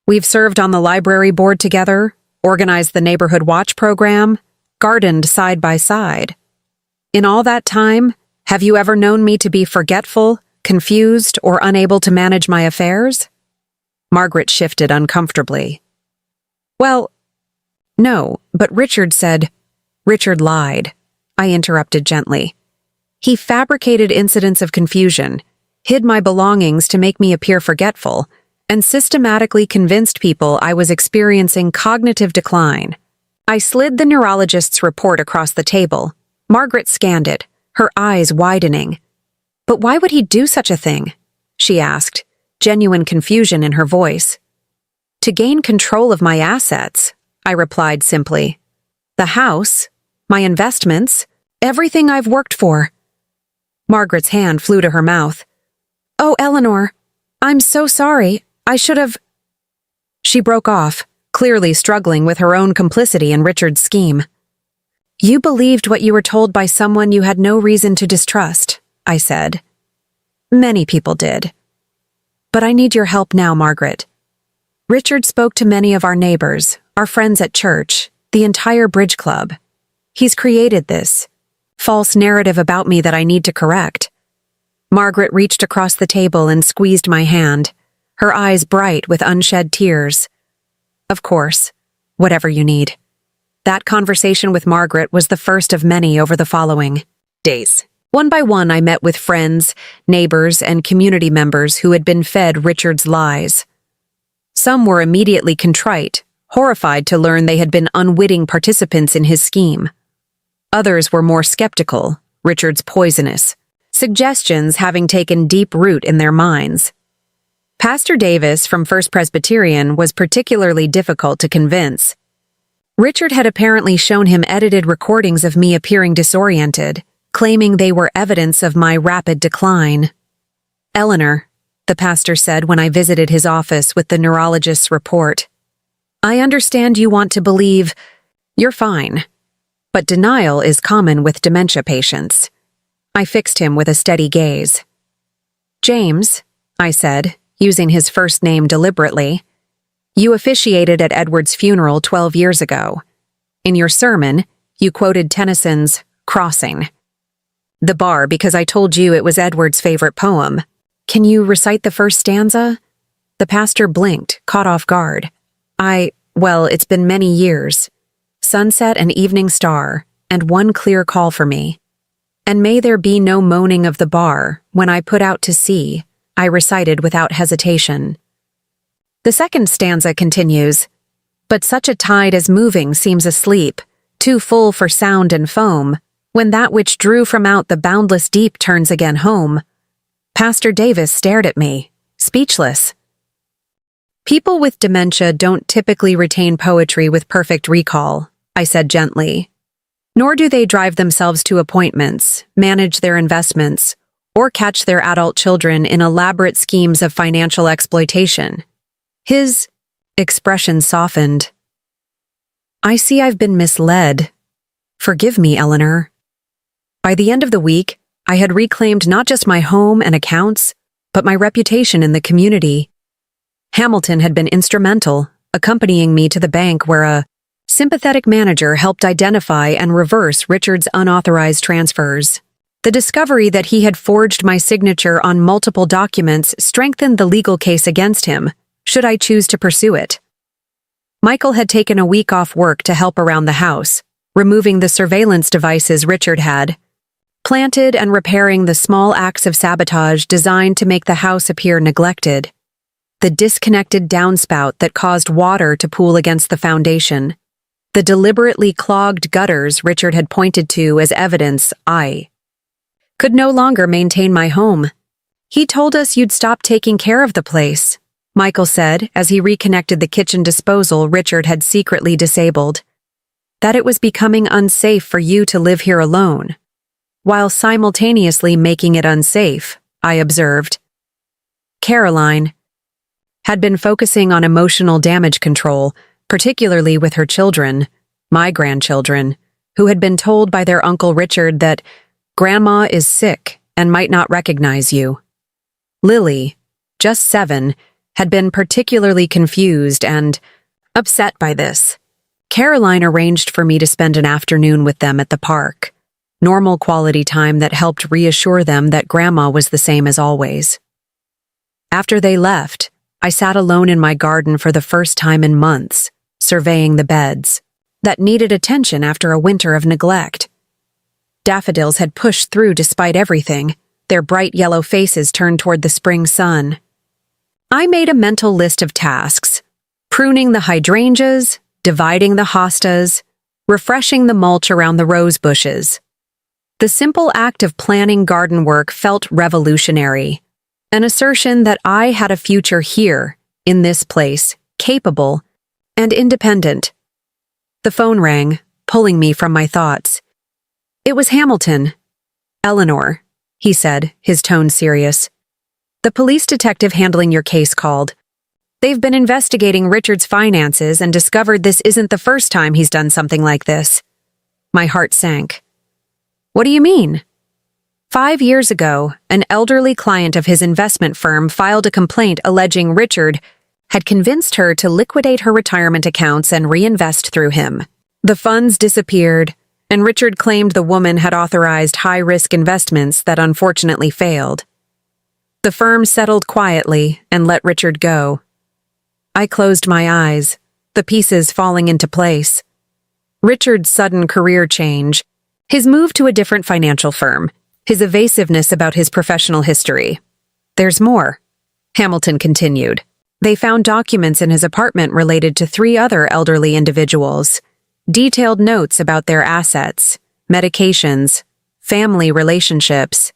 We've served on the library board together, organized the neighborhood watch program, gardened side by side. In all that time, have you ever known me to be forgetful, confused, or unable to manage my affairs? Margaret shifted uncomfortably. Well, no, but Richard said, Richard lied. I interrupted gently. He fabricated incidents of confusion, hid my belongings to make me appear forgetful, and systematically convinced people I was experiencing cognitive decline. I slid the neurologist's report across the table. Margaret scanned it, her eyes widening. But why would he do such a thing? She asked, genuine confusion in her voice. To gain control of my assets, I replied simply. The house, my investments, everything I've worked for. Margaret's hand flew to her mouth. Oh, Eleanor, I'm so sorry. I should have... She broke off, clearly struggling with her own complicity in Richard's scheme. You believed what you were told by someone you had no reason to distrust, I said. Many people did. But I need your help now, Margaret. Richard spoke to many of our neighbors, our friends at church, the entire bridge club. He's created this false narrative about me that I need to correct. Margaret reached across the table and squeezed my hand, her eyes bright with unshed tears. Of course, whatever you need. That conversation with Margaret was the first of many over the following days. One by one, I met with friends, neighbors, and community members who had been fed Richard's lies. Some were immediately contrite, horrified to learn they had been unwitting participants in his scheme. Others were more skeptical, Richard's poisonous, suggestions having taken deep root in their minds. Pastor Davis from First Presbyterian was particularly difficult to convince. Richard had apparently shown him edited recordings of me appearing disoriented, claiming they were evidence of my rapid decline. Eleanor, the pastor said when I visited his office with the neurologist's report, I understand you want to believe you're fine, but denial is common with dementia patients. I fixed him with a steady gaze. James, I said, using his first name deliberately, you officiated at Edward's funeral 12 years ago. In your sermon, you quoted Tennyson's Crossing. The bar because I told you it was Edward's favorite poem. Can you recite the first stanza? The pastor blinked, caught off guard. Well, it's been many years. Sunset and evening star, and one clear call for me. And may there be no moaning of the bar when I put out to sea, I recited without hesitation. The second stanza continues, but such a tide as moving seems asleep, too full for sound and foam, when that which drew from out the boundless deep turns again home. Pastor Davis stared at me, speechless. People with dementia don't typically retain poetry with perfect recall, I said gently. Nor do they drive themselves to appointments, manage their investments, or catch their adult children in elaborate schemes of financial exploitation. His expression softened. I see I've been misled. Forgive me, Eleanor. By the end of the week, I had reclaimed not just my home and accounts, but my reputation in the community. Hamilton had been instrumental, accompanying me to the bank where a sympathetic manager helped identify and reverse Richard's unauthorized transfers. The discovery that he had forged my signature on multiple documents strengthened the legal case against him, should I choose to pursue it. Michael had taken a week off work to help around the house, removing the surveillance devices Richard had planted and repairing the small acts of sabotage designed to make the house appear neglected. The disconnected downspout that caused water to pool against the foundation. The deliberately clogged gutters Richard had pointed to as evidence I could no longer maintain my home. He told us you'd stop taking care of the place, Michael said as he reconnected the kitchen disposal Richard had secretly disabled. That it was becoming unsafe for you to live here alone. While simultaneously making it unsafe, I observed. Caroline had been focusing on emotional damage control, particularly with her children, my grandchildren, who had been told by their Uncle Richard that Grandma is sick and might not recognize you. Lily, just 7, had been particularly confused and upset by this. Caroline arranged for me to spend an afternoon with them at the park, normal quality time that helped reassure them that Grandma was the same as always. After they left, I sat alone in my garden for the first time in months, surveying the beds that needed attention after a winter of neglect. Daffodils had pushed through despite everything, their bright yellow faces turned toward the spring sun. I made a mental list of tasks, pruning the hydrangeas, dividing the hostas, refreshing the mulch around the rose bushes. The simple act of planning garden work felt revolutionary, an assertion that I had a future here, in this place, capable and independent. The phone rang, pulling me from my thoughts. It was Hamilton. Eleanor, he said, his tone serious. The police detective handling your case called. They've been investigating Richard's finances and discovered this isn't the first time he's done something like this. My heart sank. What do you mean? 5 years ago, an elderly client of his investment firm filed a complaint alleging Richard had convinced her to liquidate her retirement accounts and reinvest through him. The funds disappeared, and Richard claimed the woman had authorized high-risk investments that unfortunately failed. The firm settled quietly and let Richard go. I closed my eyes, the pieces falling into place. Richard's sudden career change, his move to a different financial firm, his evasiveness about his professional history. There's more, Hamilton continued. They found documents in his apartment related to 3 other elderly individuals, detailed notes about their assets, medications, family relationships.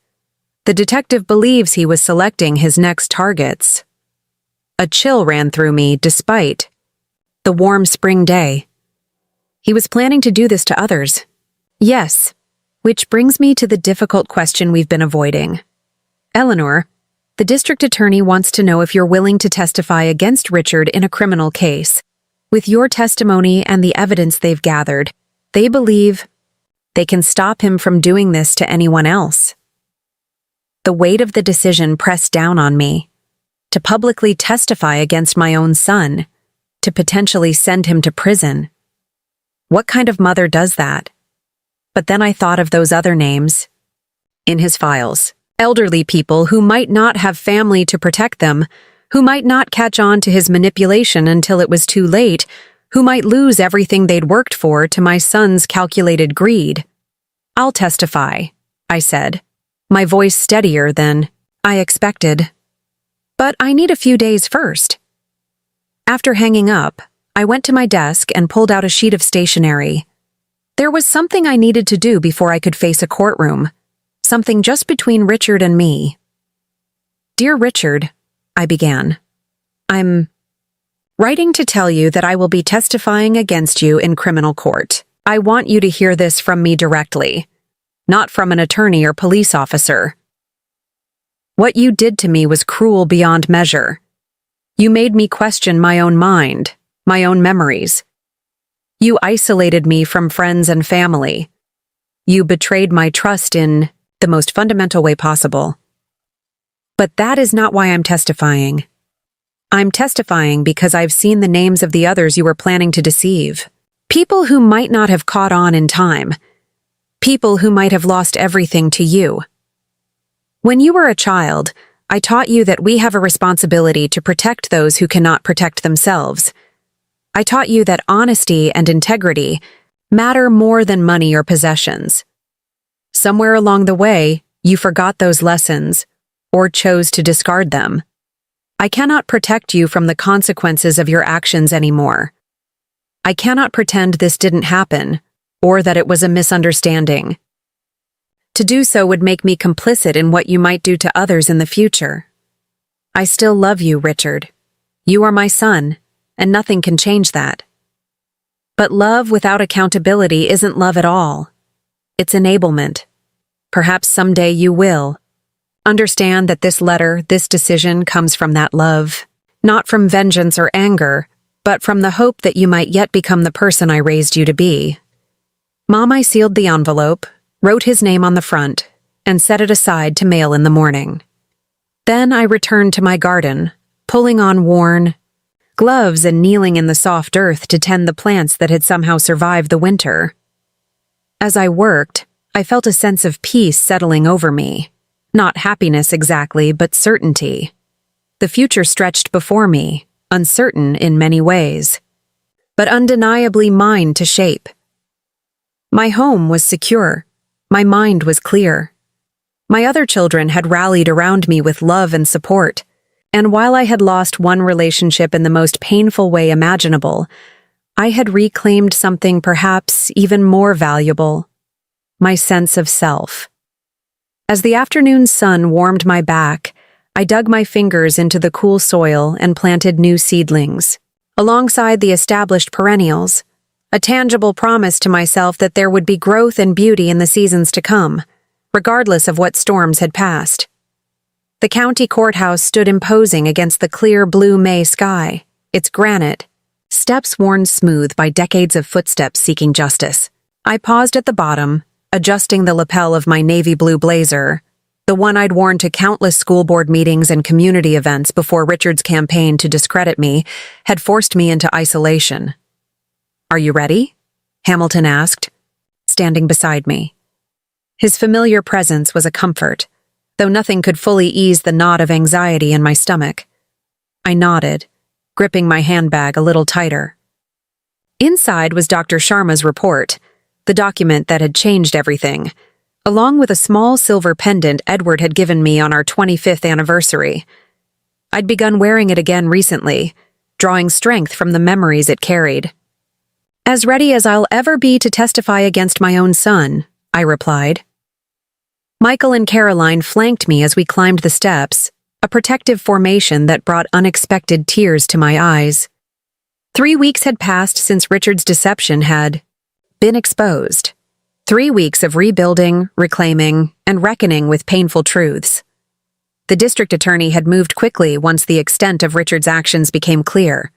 The detective believes he was selecting his next targets. A chill ran through me despite the warm spring day. He was planning to do this to others. Yes, which brings me to the difficult question we've been avoiding. Eleanor, the district attorney wants to know if you're willing to testify against Richard in a criminal case. With your testimony and the evidence they've gathered, they believe they can stop him from doing this to anyone else. The weight of the decision pressed down on me. To publicly testify against my own son, to potentially send him to prison. What kind of mother does that? But then I thought of those other names in his files. Elderly people who might not have family to protect them, who might not catch on to his manipulation until it was too late, who might lose everything they'd worked for to my son's calculated greed. I'll testify, I said, my voice steadier than I expected. But I need a few days first. After hanging up, I went to my desk and pulled out a sheet of stationery. There was something I needed to do before I could face a courtroom, something just between Richard and me. Dear Richard, I began. I'm writing to tell you that I will be testifying against you in criminal court. I want you to hear this from me directly, not from an attorney or police officer. What you did to me was cruel beyond measure. You made me question my own mind, my own memories. You isolated me from friends and family. You betrayed my trust in the most fundamental way possible. But that is not why I'm testifying. I'm testifying because I've seen the names of the others you were planning to deceive. People who might not have caught on in time. People who might have lost everything to you. When you were a child, I taught you that we have a responsibility to protect those who cannot protect themselves. I taught you that honesty and integrity matter more than money or possessions. Somewhere along the way, you forgot those lessons or chose to discard them. I cannot protect you from the consequences of your actions anymore. I cannot pretend this didn't happen or that it was a misunderstanding. To do so would make me complicit in what you might do to others in the future. I still love you, Richard. You are my son, and nothing can change that. But love without accountability isn't love at all. It's enablement. Perhaps someday you will. Understand that this letter, this decision comes from that love, not from vengeance or anger, but from the hope that you might yet become the person I raised you to be. Mom, I sealed the envelope, wrote his name on the front, and set it aside to mail in the morning. Then I returned to my garden, pulling on worn gloves and kneeling in the soft earth to tend the plants that had somehow survived the winter. As I worked, I felt a sense of peace settling over me. Not happiness exactly, but certainty. The future stretched before me, uncertain in many ways, but undeniably mine to shape. My home was secure. My mind was clear. My other children had rallied around me with love and support, and while I had lost one relationship in the most painful way imaginable, I had reclaimed something perhaps even more valuable: my sense of self. As the afternoon sun warmed my back, I dug my fingers into the cool soil and planted new seedlings, alongside the established perennials, a tangible promise to myself that there would be growth and beauty in the seasons to come, regardless of what storms had passed. The county courthouse stood imposing against the clear blue May sky, its granite, steps worn smooth by decades of footsteps seeking justice. I paused at the bottom, adjusting the lapel of my navy blue blazer, the one I'd worn to countless school board meetings and community events before Richard's campaign to discredit me had forced me into isolation. "Are you ready?" Hamilton asked, standing beside me. His familiar presence was a comfort, though nothing could fully ease the knot of anxiety in my stomach. I nodded, gripping my handbag a little tighter. Inside was Dr. Sharma's report, the document that had changed everything, along with a small silver pendant Edward had given me on our 25th anniversary. I'd begun wearing it again recently, drawing strength from the memories it carried. "As ready as I'll ever be to testify against my own son," I replied. Michael and Caroline flanked me as we climbed the steps, a protective formation that brought unexpected tears to my eyes. 3 weeks had passed since Richard's deception had been exposed. 3 weeks of rebuilding, reclaiming, and reckoning with painful truths. The district attorney had moved quickly once the extent of Richard's actions became clear.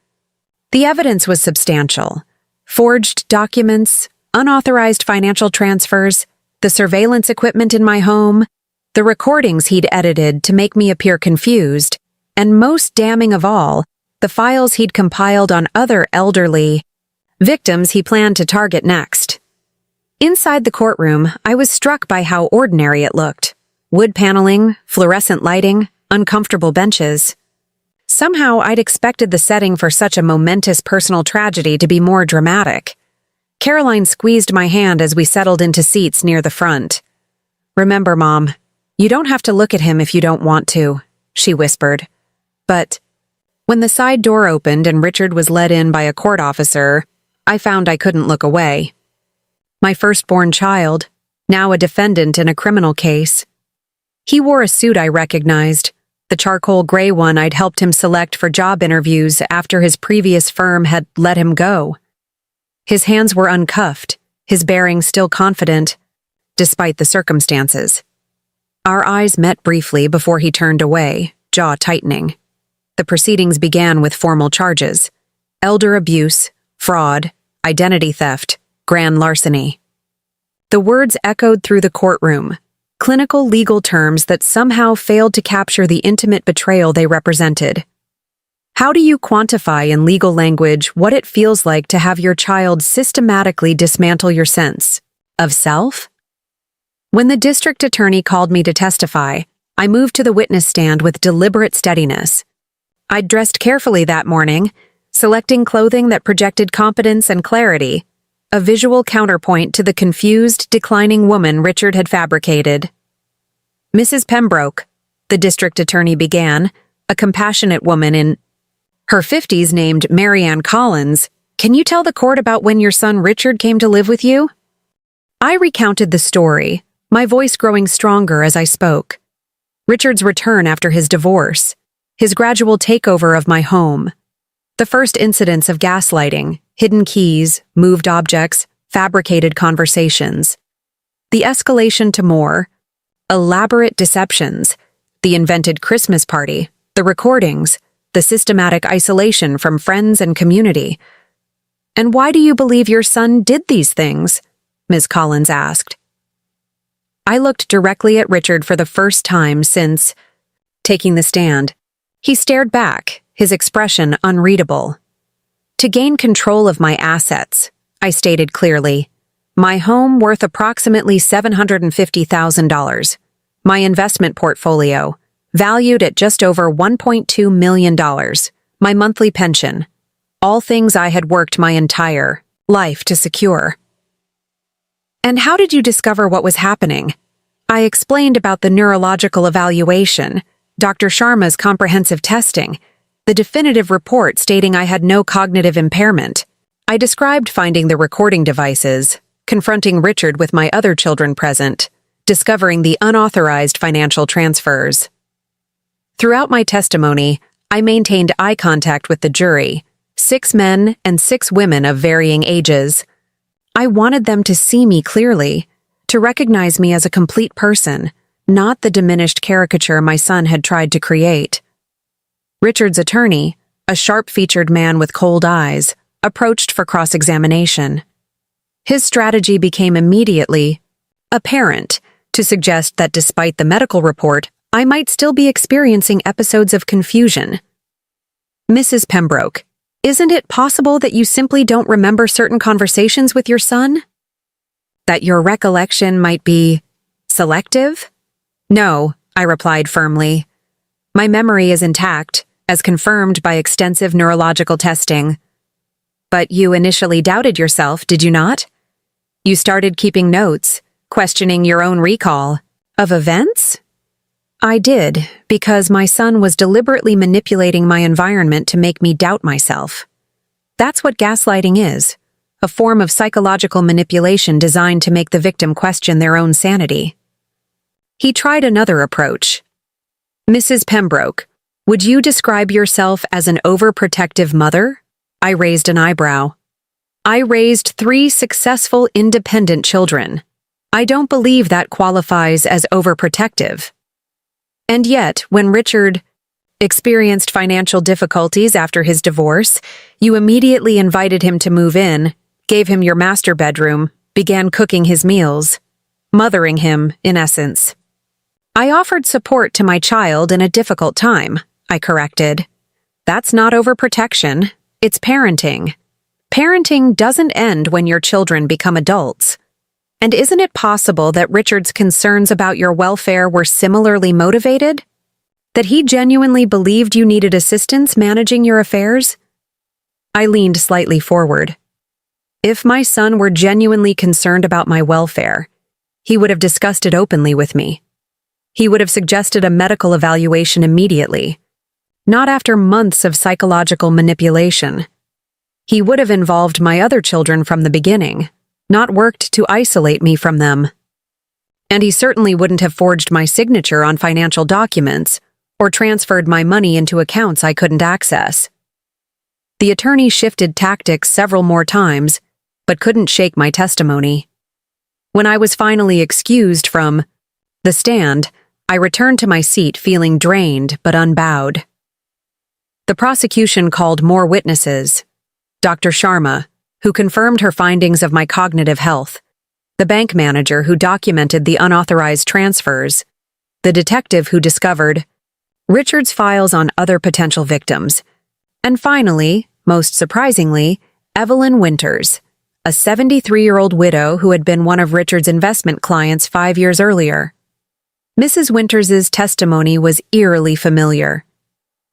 The evidence was substantial. Forged documents, unauthorized financial transfers, the surveillance equipment in my home, the recordings he'd edited to make me appear confused, and most damning of all, the files he'd compiled on other elderly victims he planned to target next. Inside the courtroom, I was struck by how ordinary it looked. Wood paneling, fluorescent lighting, uncomfortable benches. Somehow I'd expected the setting for such a momentous personal tragedy to be more dramatic. Caroline squeezed my hand as we settled into seats near the front. "Remember, Mom, you don't have to look at him if you don't want to," she whispered. But when the side door opened and Richard was led in by a court officer, I found I couldn't look away. My firstborn child, now a defendant in a criminal case. He wore a suit I recognized, the charcoal gray one I'd helped him select for job interviews after his previous firm had let him go. His hands were uncuffed, his bearing still confident, despite the circumstances. Our eyes met briefly before he turned away, jaw tightening. The proceedings began with formal charges: elder abuse, fraud, identity theft, grand larceny. The words echoed through the courtroom, clinical legal terms that somehow failed to capture the intimate betrayal they represented. How do you quantify in legal language what it feels like to have your child systematically dismantle your sense of self? When the district attorney called me to testify, I moved to the witness stand with deliberate steadiness. I'd dressed carefully that morning, selecting clothing that projected competence and clarity, a visual counterpoint to the confused, declining woman Richard had fabricated. "Mrs. Pembroke," the district attorney began, a compassionate woman in her 50s named Mary Ann Collins, "can you tell the court about when your son Richard came to live with you?" I recounted the story, my voice growing stronger as I spoke. Richard's return after his divorce, his gradual takeover of my home, the first incidents of gaslighting, hidden keys, moved objects, fabricated conversations, the escalation to more elaborate deceptions, the invented Christmas party, the recordings, the systematic isolation from friends and community. "And why do you believe your son did these things?" Ms. Collins asked. I looked directly at Richard for the first time since taking the stand. He stared back, his expression unreadable. "To gain control of my assets," I stated clearly. "My home worth approximately $750,000. My investment portfolio, valued at just over $1.2 million. My monthly pension. All things I had worked my entire life to secure." "And how did you discover what was happening?" I explained about the neurological evaluation, Dr. Sharma's comprehensive testing, the definitive report stating I had no cognitive impairment. I described finding the recording devices, confronting Richard with my other children present, discovering the unauthorized financial transfers. Throughout my testimony, I maintained eye contact with the jury, 6 men and 6 women of varying ages. I wanted them to see me clearly, to recognize me as a complete person, not the diminished caricature my son had tried to create. Richard's attorney, a sharp-featured man with cold eyes, approached for cross-examination. His strategy became immediately apparent to suggest that despite the medical report, I might still be experiencing episodes of confusion. "Mrs. Pembroke, isn't it possible that you simply don't remember certain conversations with your son? That your recollection might be selective?" "No," I replied firmly. "My memory is intact, as confirmed by extensive neurological testing." "But you initially doubted yourself, did you not? You started keeping notes, questioning your own recall of events?" "I did, because my son was deliberately manipulating my environment to make me doubt myself. That's what gaslighting is, a form of psychological manipulation designed to make the victim question their own sanity." He tried another approach. "Mrs. Pembroke, would you describe yourself as an overprotective mother?" I raised an eyebrow. "I raised 3 successful, independent children. I don't believe that qualifies as overprotective." And yet, when Richard experienced financial difficulties after his divorce, you immediately invited him to move in, gave him your master bedroom, began cooking his meals, mothering him, in essence. "I offered support to my child in a difficult time," I corrected. "That's not overprotection, it's parenting. Parenting doesn't end when your children become adults. And isn't it possible that Richard's concerns about your welfare were similarly motivated? That he genuinely believed you needed assistance managing your affairs?" I leaned slightly forward. If my son were genuinely concerned about my welfare, he would have discussed it openly with me. He would have suggested a medical evaluation immediately, not after months of psychological manipulation. He would have involved my other children from the beginning, not worked to isolate me from them. And he certainly wouldn't have forged my signature on financial documents or transferred my money into accounts I couldn't access. The attorney shifted tactics several more times, but couldn't shake my testimony. When I was finally excused from the stand, I returned to my seat feeling drained but unbowed. The prosecution called more witnesses. Dr. Sharma, who confirmed her findings of my cognitive health, the bank manager who documented the unauthorized transfers, the detective who discovered Richard's files on other potential victims, and finally, most surprisingly, Evelyn Winters, a 73-year-old widow who had been one of Richard's investment clients 5 years earlier. Mrs. Winters's testimony was eerily familiar.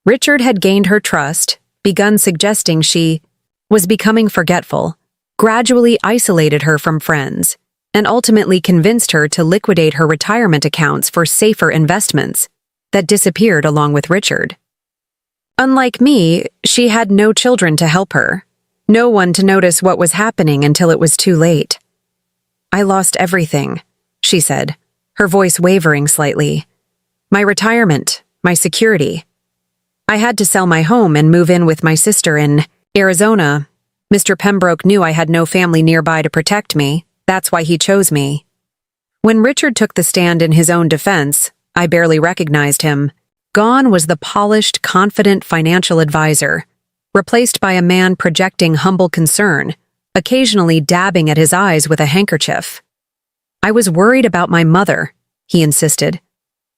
Richard had gained her trust, begun suggesting she was becoming forgetful, gradually isolated her from friends, and ultimately convinced her to liquidate her retirement accounts for safer investments that disappeared along with Richard. Unlike me, she had no children to help her, no one to notice what was happening until it was too late. "I lost everything," she said, her voice wavering slightly. "My retirement, my security. I had to sell my home and move in with my sister in Arizona. Mr. Pembroke knew I had no family nearby to protect me. That's why he chose me." When Richard took the stand in his own defense, I barely recognized him. Gone was the polished, confident financial advisor, replaced by a man projecting humble concern, occasionally dabbing at his eyes with a handkerchief. "I was worried about my mother," he insisted.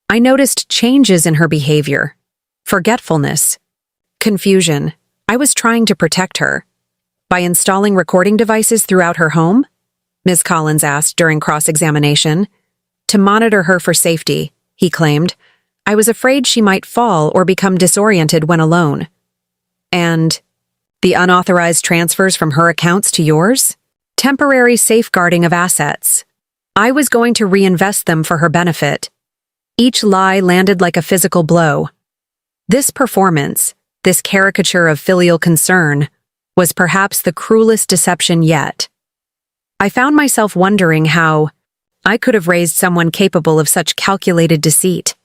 "I noticed changes in her behavior. Forgetfulness. Confusion. I was trying to protect her." "By installing recording devices throughout her home?" Ms. Collins asked during cross-examination. "To monitor her for safety," he claimed. "I was afraid she might fall or become disoriented when alone." "And the unauthorized transfers from her accounts to yours?" "Temporary safeguarding of assets. I was going to reinvest them for her benefit." Each lie landed like a physical blow. This performance, this caricature of filial concern, was perhaps the cruelest deception yet. I found myself wondering how I could have raised someone capable of such calculated deceit.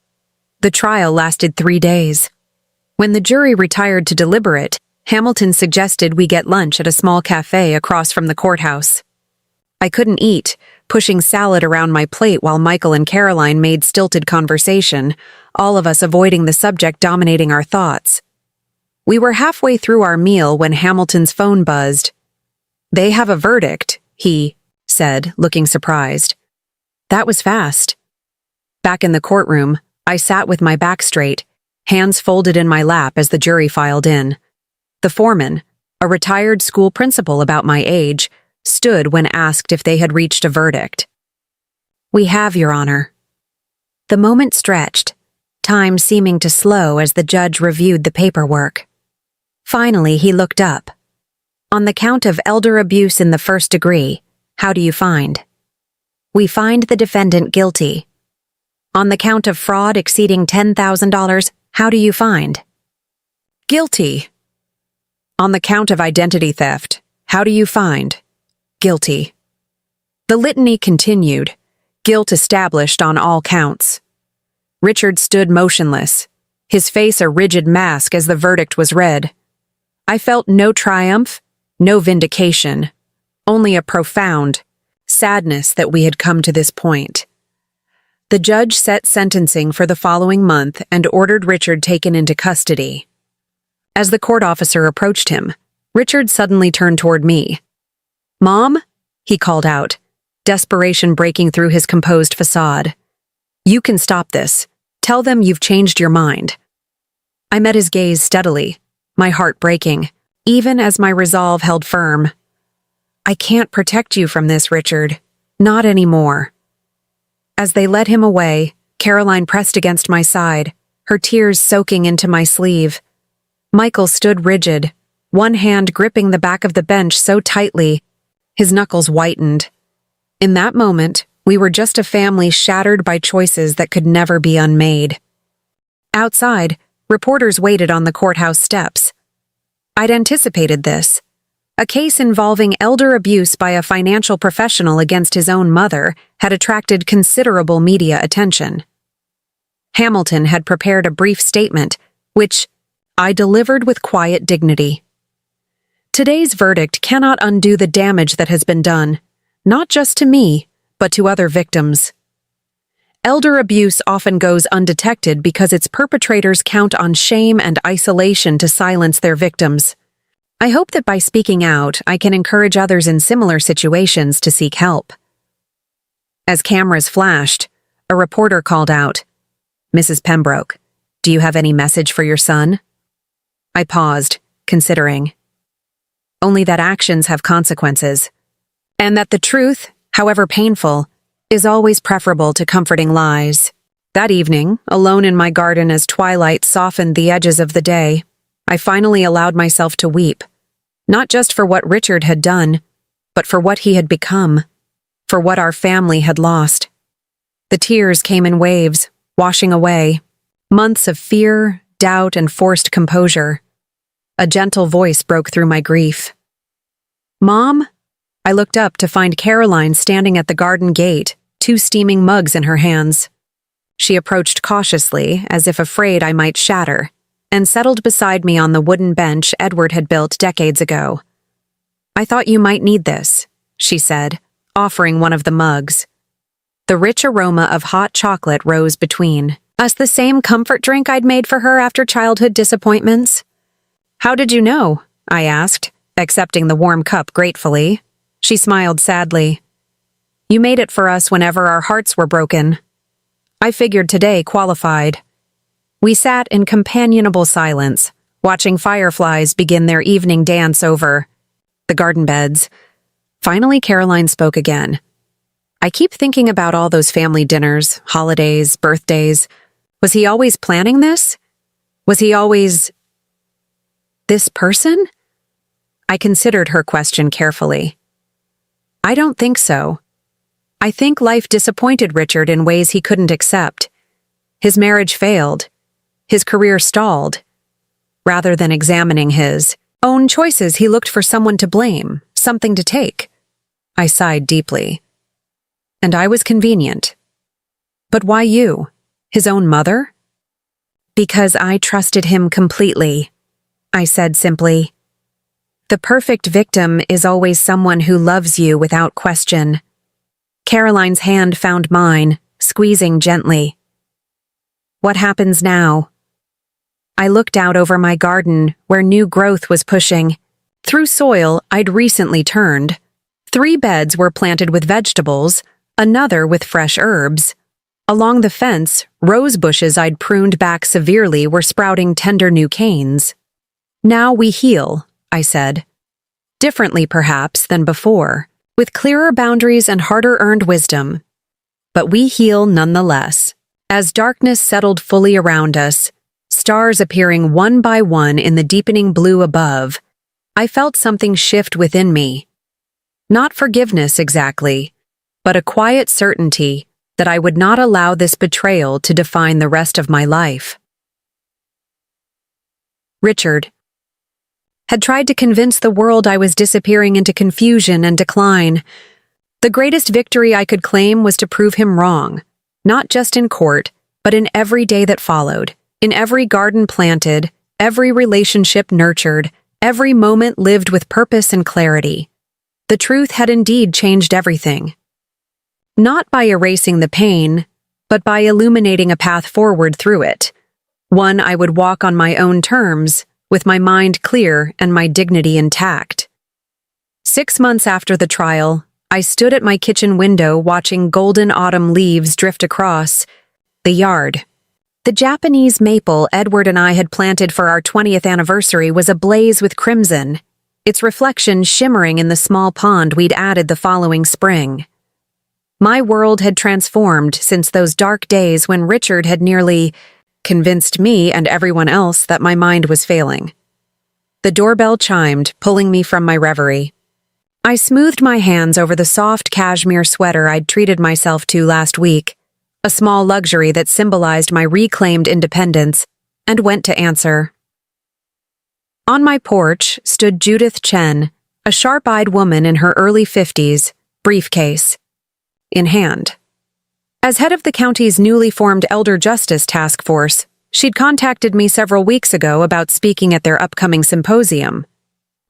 The trial lasted 3 days. When the jury retired to deliberate, Hamilton suggested we get lunch at a small cafe across from the courthouse. I couldn't eat, pushing salad around my plate while Michael and Caroline made stilted conversation, all of us avoiding the subject dominating our thoughts. We were halfway through our meal when Hamilton's phone buzzed. "They have a verdict," he said, looking surprised. That was fast. Back in the courtroom, I sat with my back straight, hands folded in my lap as the jury filed in. The foreman, a retired school principal about my age, stood when asked if they had reached a verdict. "We have, Your Honor." The moment stretched, time seeming to slow as the judge reviewed the paperwork. Finally, he looked up. "On the count of elder abuse in the first degree, how do you find?" "We find the defendant guilty." "On the count of fraud exceeding $10,000, how do you find?" "Guilty." "On the count of identity theft, how do you find?" "Guilty." The litany continued, guilt established on all counts. Richard stood motionless, his face a rigid mask as the verdict was read. I felt no triumph, no vindication, only a profound sadness that we had come to this point. The judge set sentencing for the following month and ordered Richard taken into custody. As the court officer approached him, Richard suddenly turned toward me. "Mom?" he called out, desperation breaking through his composed facade. "You can stop this. Tell them you've changed your mind." I met his gaze steadily, my heart breaking, even as my resolve held firm. "I can't protect you from this, Richard. Not anymore." As they led him away, Caroline pressed against my side, her tears soaking into my sleeve. Michael stood rigid, one hand gripping the back of the bench so tightly, his knuckles whitened. In that moment, we were just a family shattered by choices that could never be unmade. Outside, reporters waited on the courthouse steps. I'd anticipated this. A case involving elder abuse by a financial professional against his own mother had attracted considerable media attention. Hamilton had prepared a brief statement, which I delivered with quiet dignity. Today's verdict cannot undo the damage that has been done, not just to me, but to other victims. Elder abuse often goes undetected because its perpetrators count on shame and isolation to silence their victims. I hope that by speaking out, I can encourage others in similar situations to seek help. As cameras flashed, a reporter called out, "Mrs. Pembroke, do you have any message for your son?" I paused, considering. Only that actions have consequences, and that the truth, however painful, is always preferable to comforting lies. That evening, alone in my garden as twilight softened the edges of the day, I finally allowed myself to weep, not just for what Richard had done, but for what he had become, for what our family had lost. The tears came in waves, washing away months of fear, doubt, and forced composure. A gentle voice broke through my grief. "Mom?" I looked up to find Caroline standing at the garden gate, 2 steaming mugs in her hands. She approached cautiously, as if afraid I might shatter, and settled beside me on the wooden bench Edward had built decades ago. "I thought you might need this," she said, offering one of the mugs. The rich aroma of hot chocolate rose between us, the same comfort drink I'd made for her after childhood disappointments. "How did you know?" I asked, accepting the warm cup gratefully. She smiled sadly. "You made it for us whenever our hearts were broken." I figured today qualified. We sat in companionable silence, watching fireflies begin their evening dance over the garden beds. Finally, Caroline spoke again. "I keep thinking about all those family dinners, holidays, birthdays. Was he always planning this? Was he always this person?" I considered her question carefully. "I don't think so. I think life disappointed Richard in ways he couldn't accept. His marriage failed. His career stalled. Rather than examining his own choices, he looked for someone to blame, something to take." I sighed deeply. "And I was convenient." "But why you? His own mother?" "Because I trusted him completely," I said simply. "The perfect victim is always someone who loves you without question." Caroline's hand found mine, squeezing gently. "What happens now?" I looked out over my garden, where new growth was pushing through soil I'd recently turned. 3 beds were planted with vegetables, another with fresh herbs. Along the fence, rose bushes I'd pruned back severely were sprouting tender new canes. "Now we heal," I said. Differently, perhaps, than before, with clearer boundaries and harder-earned wisdom. But we heal nonetheless. As darkness settled fully around us, stars appearing one by one in the deepening blue above, I felt something shift within me. Not forgiveness exactly, but a quiet certainty that I would not allow this betrayal to define the rest of my life. Richard had tried to convince the world I was disappearing into confusion and decline. The greatest victory I could claim was to prove him wrong, not just in court, but in every day that followed, in every garden planted, every relationship nurtured, every moment lived with purpose and clarity. The truth had indeed changed everything. Not by erasing the pain, but by illuminating a path forward through it, one I would walk on my own terms, with my mind clear and my dignity intact. 6 months after the trial, I stood at my kitchen window watching golden autumn leaves drift across the yard. The Japanese maple Edward and I had planted for our 20th anniversary was ablaze with crimson, its reflection shimmering in the small pond we'd added the following spring. My world had transformed since those dark days when Richard had nearly convinced me and everyone else that my mind was failing. The doorbell chimed, pulling me from my reverie. I smoothed my hands over the soft cashmere sweater I'd treated myself to last week, a small luxury that symbolized my reclaimed independence, and went to answer. On my porch stood Judith Chen, a sharp-eyed woman in her early 50s, briefcase in hand. As head of the county's newly formed Elder Justice Task Force, she'd contacted me several weeks ago about speaking at their upcoming symposium.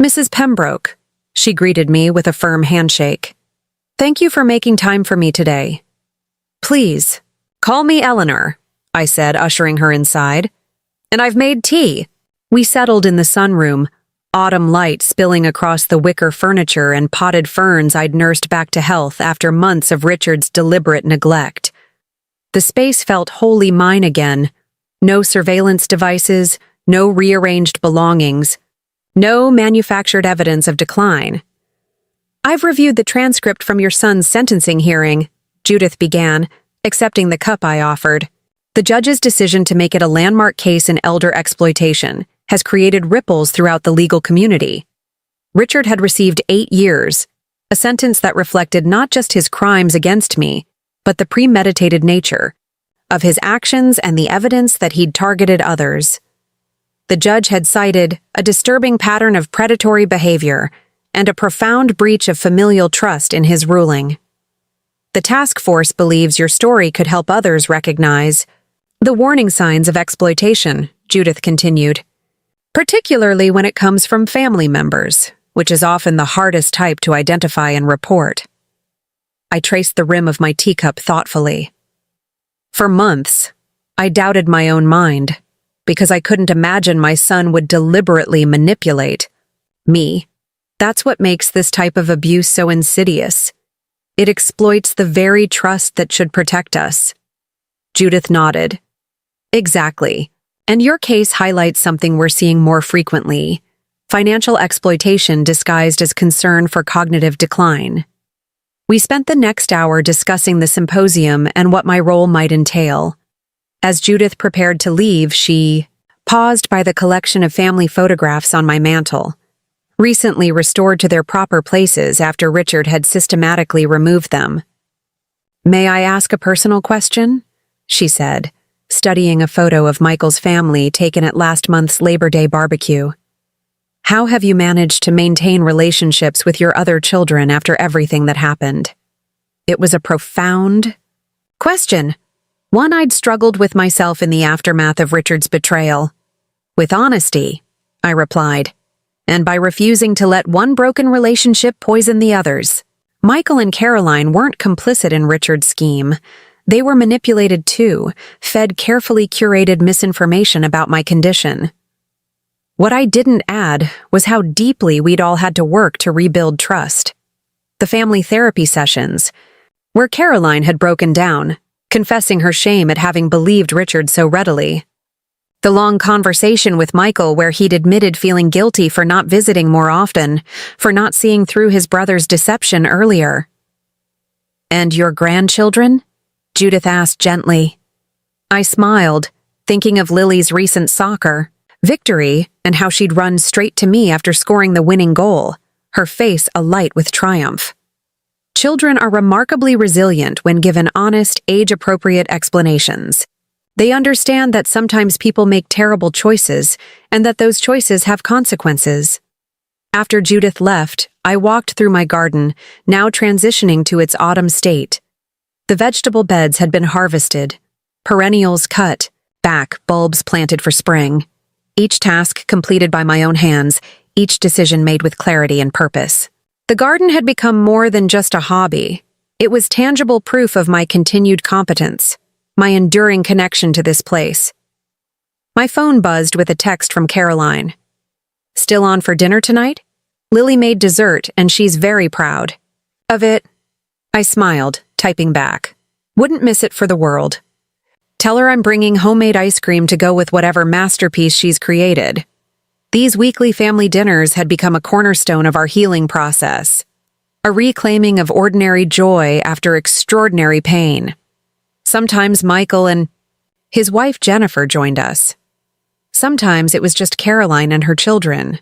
"Mrs. Pembroke," she greeted me with a firm handshake. "Thank you for making time for me today." "Please," "Call me Eleanor," I said, ushering her inside. "And I've made tea." We settled in the sunroom, autumn light spilling across the wicker furniture and potted ferns I'd nursed back to health after months of Richard's deliberate neglect. The space felt wholly mine again. No surveillance devices, no rearranged belongings, no manufactured evidence of decline. "I've reviewed the transcript from your son's sentencing hearing," Judith began, accepting the cup I offered. "The judge's decision to make it a landmark case in elder exploitation has created ripples throughout the legal community. Richard had received 8 years, a sentence that reflected not just his crimes against me, but the premeditated nature of his actions and the evidence that he'd targeted others. The judge had cited a disturbing pattern of predatory behavior and a profound breach of familial trust in his ruling. The task force believes your story could help others recognize the warning signs of exploitation," Judith continued, "particularly when it comes from family members, which is often the hardest type to identify and report." I traced the rim of my teacup thoughtfully. For months, I doubted my own mind, because I couldn't imagine my son would deliberately manipulate me. That's what makes this type of abuse so insidious. It exploits the very trust that should protect us. Judith nodded. "Exactly. And your case highlights something we're seeing more frequently: financial exploitation disguised as concern for cognitive decline." We spent the next hour discussing the symposium and what my role might entail. As Judith prepared to leave, she paused by the collection of family photographs on my mantel, recently restored to their proper places after Richard had systematically removed them. "May I ask a personal question?" she said, studying a photo of Michael's family taken at last month's Labor Day barbecue. "How have you managed to maintain relationships with your other children after everything that happened?" It was a profound question, one I'd struggled with myself in the aftermath of Richard's betrayal. "With honesty," I replied, "and by refusing to let one broken relationship poison the others." Michael and Caroline weren't complicit in Richard's scheme. They were manipulated too, fed carefully curated misinformation about my condition. What I didn't add was how deeply we'd all had to work to rebuild trust. The family therapy sessions, where Caroline had broken down, confessing her shame at having believed Richard so readily. The long conversation with Michael where he'd admitted feeling guilty for not visiting more often, for not seeing through his brother's deception earlier. "And your grandchildren?" Judith asked gently. I smiled, thinking of Lily's recent soccer victory and how she'd run straight to me after scoring the winning goal, her face alight with triumph. Children are remarkably resilient when given honest, age-appropriate explanations. They understand that sometimes people make terrible choices and that those choices have consequences. After Judith left, I walked through my garden, now transitioning to its autumn state. The vegetable beds had been harvested, perennials cut, back bulbs planted for spring. Each task completed by my own hands, each decision made with clarity and purpose. The garden had become more than just a hobby. It was tangible proof of my continued competence, my enduring connection to this place. My phone buzzed with a text from Caroline. "Still on for dinner tonight? Lily made dessert and she's very proud of it." I smiled, typing back. "Wouldn't miss it for the world. Tell her I'm bringing homemade ice cream to go with whatever masterpiece she's created." These weekly family dinners had become a cornerstone of our healing process, a reclaiming of ordinary joy after extraordinary pain. Sometimes Michael and his wife Jennifer joined us. Sometimes it was just Caroline and her children.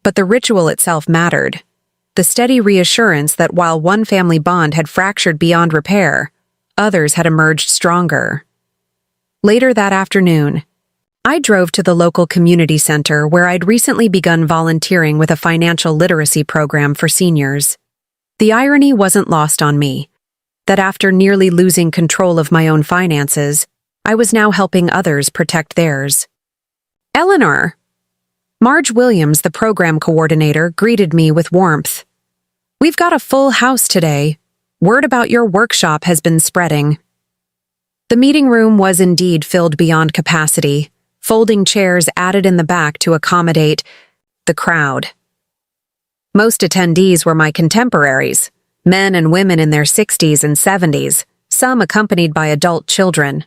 But the ritual itself mattered. The steady reassurance that while one family bond had fractured beyond repair, others had emerged stronger. Later that afternoon, I drove to the local community center where I'd recently begun volunteering with a financial literacy program for seniors. The irony wasn't lost on me, that after nearly losing control of my own finances, I was now helping others protect theirs. "Eleanor!" Marge Williams, the program coordinator, greeted me with warmth. "We've got a full house today. Word about your workshop has been spreading." The meeting room was indeed filled beyond capacity, folding chairs added in the back to accommodate the crowd. Most attendees were my contemporaries, men and women in their 60s and 70s, some accompanied by adult children.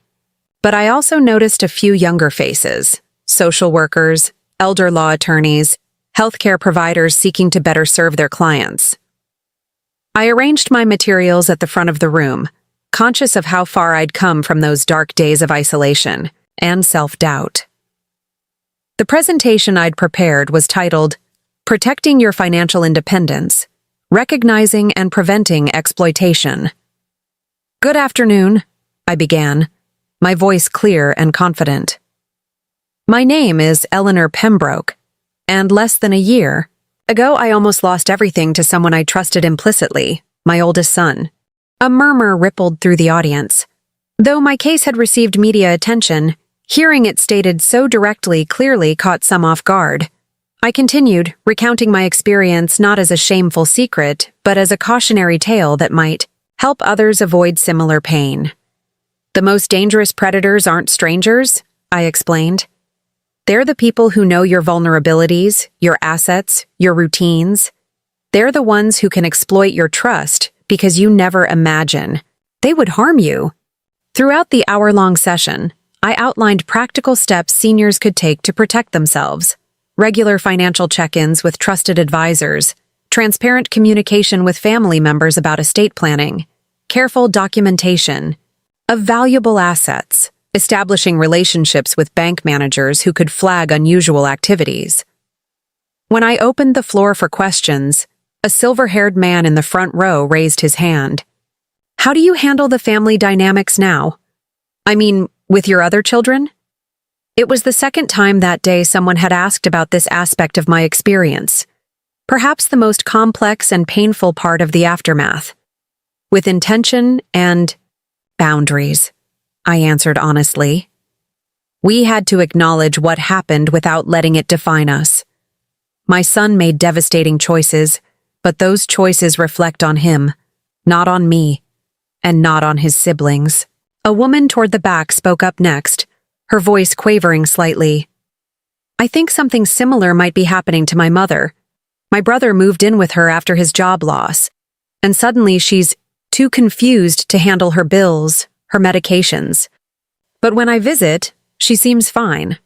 But I also noticed a few younger faces, social workers, elder law attorneys, healthcare providers seeking to better serve their clients. I arranged my materials at the front of the room, conscious of how far I'd come from those dark days of isolation and self-doubt. The presentation I'd prepared was titled, Protecting Your Financial Independence, Recognizing and Preventing Exploitation. Good afternoon, I began, my voice clear and confident. My name is Eleanor Pembroke, and less than a year ago I almost lost everything to someone I trusted implicitly, my oldest son. A murmur rippled through the audience. Though my case had received media attention, hearing it stated so directly clearly caught some off guard. I continued, recounting my experience not as a shameful secret, but as a cautionary tale that might help others avoid similar pain. The most dangerous predators aren't strangers, I explained. They're the people who know your vulnerabilities, your assets, your routines. They're the ones who can exploit your trust because you never imagine they would harm you. Throughout the hour-long session, I outlined practical steps seniors could take to protect themselves. Regular financial check-ins with trusted advisors, transparent communication with family members about estate planning, careful documentation of valuable assets, establishing relationships with bank managers who could flag unusual activities. When I opened the floor for questions, a silver-haired man in the front row raised his hand. How do you handle the family dynamics now? I mean, with your other children? It was the second time that day someone had asked about this aspect of my experience, perhaps the most complex and painful part of the aftermath. With intention and boundaries, I answered honestly. We had to acknowledge what happened without letting it define us. My son made devastating choices, but those choices reflect on him, not on me, and not on his siblings. A woman toward the back spoke up next, her voice quavering slightly. I think something similar might be happening to my mother. My brother moved in with her after his job loss, and suddenly she's too confused to handle her bills, her medications. But when I visit, she seems fine.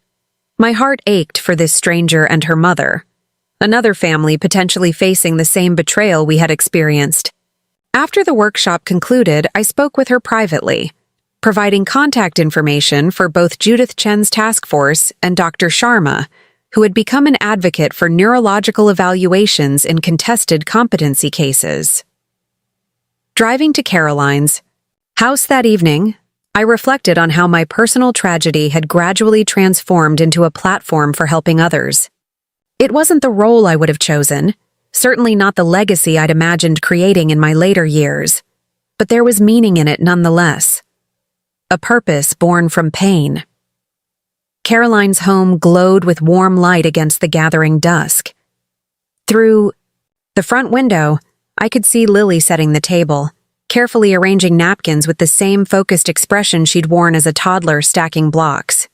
My heart ached for this stranger and her mother, another family potentially facing the same betrayal we had experienced. After the workshop concluded, I spoke with her privately, providing contact information for both Judith Chen's task force and Dr. Sharma, who had become an advocate for neurological evaluations in contested competency cases. Driving to Caroline's house that evening, I reflected on how my personal tragedy had gradually transformed into a platform for helping others. It wasn't the role I would have chosen, certainly not the legacy I'd imagined creating in my later years, but there was meaning in it nonetheless. A purpose born from pain. Caroline's home glowed with warm light against the gathering dusk. Through the front window, I could see Lily setting the table, carefully arranging napkins with the same focused expression she'd worn as a toddler stacking blocks.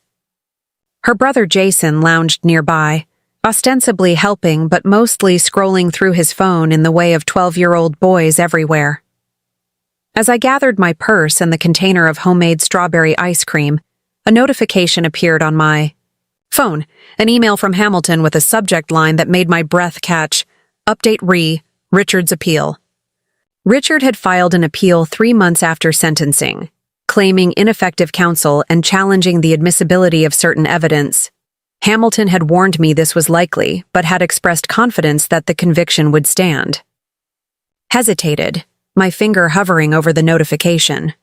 Her brother Jason lounged nearby, ostensibly helping but mostly scrolling through his phone in the way of 12-year-old boys everywhere. As I gathered my purse and the container of homemade strawberry ice cream, a notification appeared on my phone, an email from Hamilton with a subject line that made my breath catch, Update Richard's appeal. Richard had filed an appeal 3 months after sentencing, claiming ineffective counsel and challenging the admissibility of certain evidence. Hamilton had warned me this was likely, but had expressed confidence that the conviction would stand. Hesitated, my finger hovering over the notification.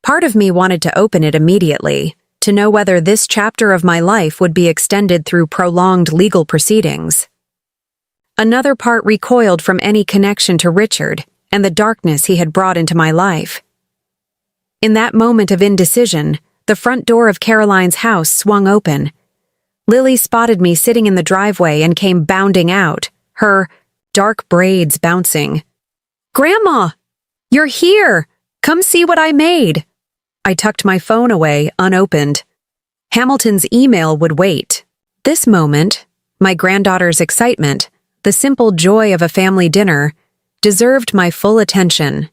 Part of me wanted to open it immediately, to know whether this chapter of my life would be extended through prolonged legal proceedings. Another part recoiled from any connection to Richard and the darkness he had brought into my life. In that moment of indecision, the front door of Caroline's house swung open. Lily spotted me sitting in the driveway and came bounding out, her dark braids bouncing. "Grandma! You're here! Come see what I made!" I tucked my phone away, unopened. Hamilton's email would wait. This moment, my granddaughter's excitement, the simple joy of a family dinner, deserved my full attention.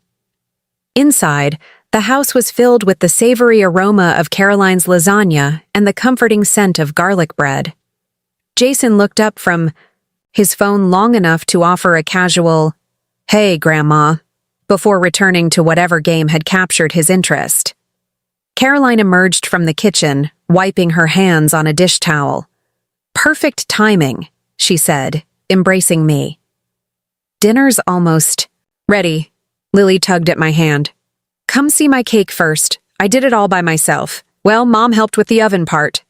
Inside, the house was filled with the savory aroma of Caroline's lasagna and the comforting scent of garlic bread. Jason looked up from his phone long enough to offer a casual, "Hey, Grandma," before returning to whatever game had captured his interest. Caroline emerged from the kitchen, wiping her hands on a dish towel. "Perfect timing," she said, embracing me. "Dinner's almost ready." Lily tugged at my hand. "Come see my cake first. I did it all by myself. Well, Mom helped with the oven part."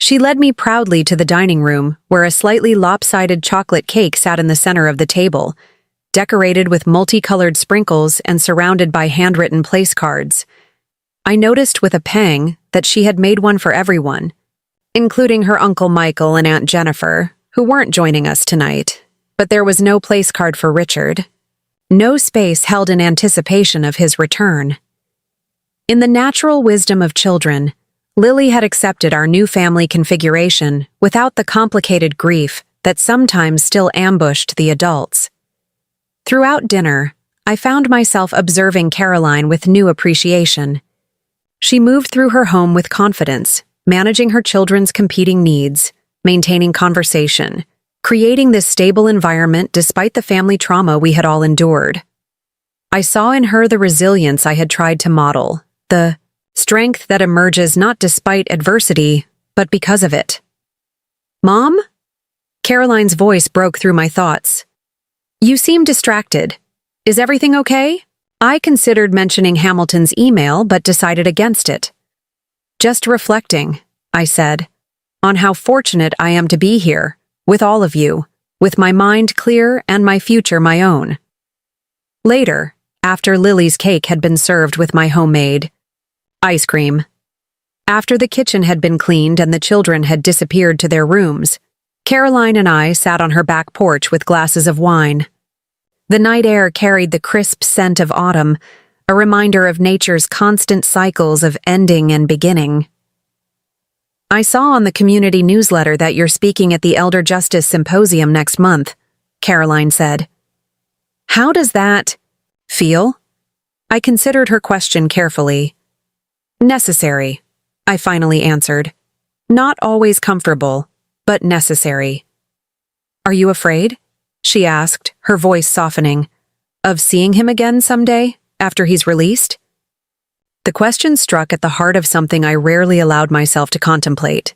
She led me proudly to the dining room, where a slightly lopsided chocolate cake sat in the center of the table, decorated with multicolored sprinkles and surrounded by handwritten place cards. I noticed with a pang that she had made one for everyone, including her Uncle Michael and Aunt Jennifer, who weren't joining us tonight. But there was no place card for Richard. No space held in anticipation of his return. In the natural wisdom of children, Lily had accepted our new family configuration without the complicated grief that sometimes still ambushed the adults. Throughout dinner, I found myself observing Caroline with new appreciation. She moved through her home with confidence, managing her children's competing needs, maintaining conversation, creating this stable environment despite the family trauma we had all endured. I saw in her the resilience I had tried to model, the strength that emerges not despite adversity, but because of it. "Mom?" Caroline's voice broke through my thoughts. "You seem distracted. Is everything okay?" I considered mentioning Hamilton's email, but decided against it. "Just reflecting," I said, "on how fortunate I am to be here, with all of you, with my mind clear and my future my own." Later, after Lily's cake had been served with my homemade ice cream. After the kitchen had been cleaned and the children had disappeared to their rooms, Caroline and I sat on her back porch with glasses of wine. The night air carried the crisp scent of autumn, a reminder of nature's constant cycles of ending and beginning. "I saw on the community newsletter that you're speaking at the Elder Justice Symposium next month," Caroline said. "How does that feel?" I considered her question carefully. "Necessary," I finally answered. "Not always comfortable, but necessary." "Are you afraid?" she asked, her voice softening. "Of seeing him again someday, after he's released?" The question struck at the heart of something I rarely allowed myself to contemplate.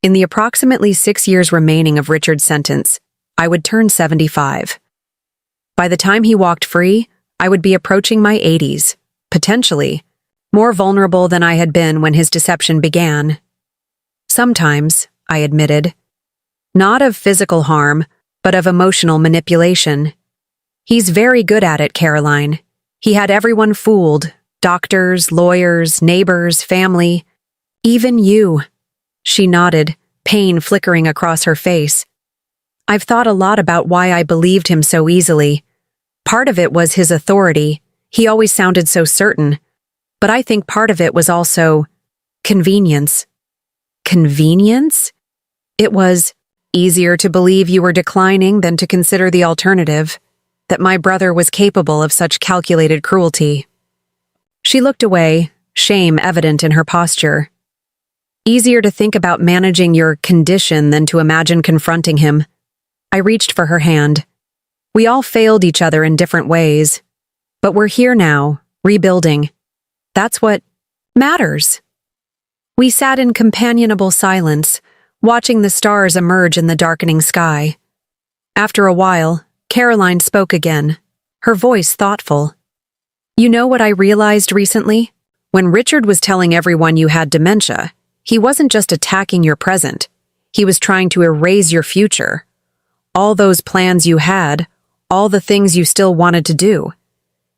In the approximately 6 years remaining of Richard's sentence, I would turn 75. By the time he walked free, I would be approaching my 80s, potentially, more vulnerable than I had been when his deception began. Sometimes, I admitted. Not of physical harm, but of emotional manipulation. "He's very good at it, Caroline. He had everyone fooled, doctors, lawyers, neighbors, family. Even you." She nodded, pain flickering across her face. "I've thought a lot about why I believed him so easily. Part of it was his authority. He always sounded so certain. But I think part of it was also convenience." Convenience? It was easier to believe you were declining than to consider the alternative, that my brother was capable of such calculated cruelty. She looked away, shame evident in her posture. Easier to think about managing your condition than to imagine confronting him. I reached for her hand. We all failed each other in different ways. But we're here now, rebuilding. That's what matters. We sat in companionable silence, watching the stars emerge in the darkening sky. After a while, Caroline spoke again, her voice thoughtful. "You know what I realized recently? When Richard was telling everyone you had dementia, he wasn't just attacking your present. He was trying to erase your future. All those plans you had, all the things you still wanted to do.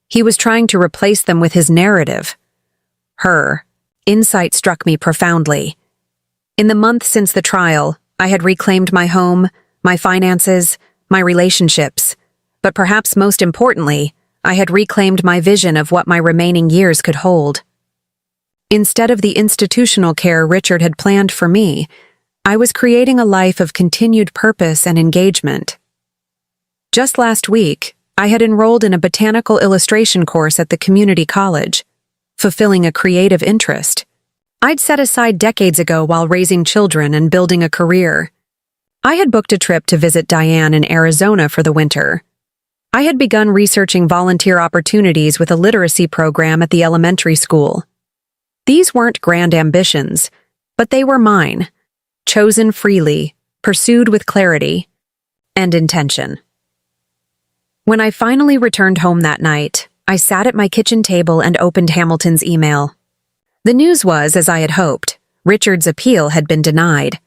He was trying to replace them with his narrative." Her insight struck me profoundly. In the month since the trial, I had reclaimed my home, my finances, my relationships, but perhaps most importantly, I had reclaimed my vision of what my remaining years could hold. Instead of the institutional care Richard had planned for me, I was creating a life of continued purpose and engagement. Just last week, I had enrolled in a botanical illustration course at the community college, fulfilling a creative interest I'd set aside decades ago while raising children and building a career. I had booked a trip to visit Diane in Arizona for the winter. I had begun researching volunteer opportunities with a literacy program at the elementary school. These weren't grand ambitions, but they were mine, chosen freely, pursued with clarity and intention. When I finally returned home that night, I sat at my kitchen table and opened Hamilton's email. The news was, as I had hoped, Richard's appeal had been denied.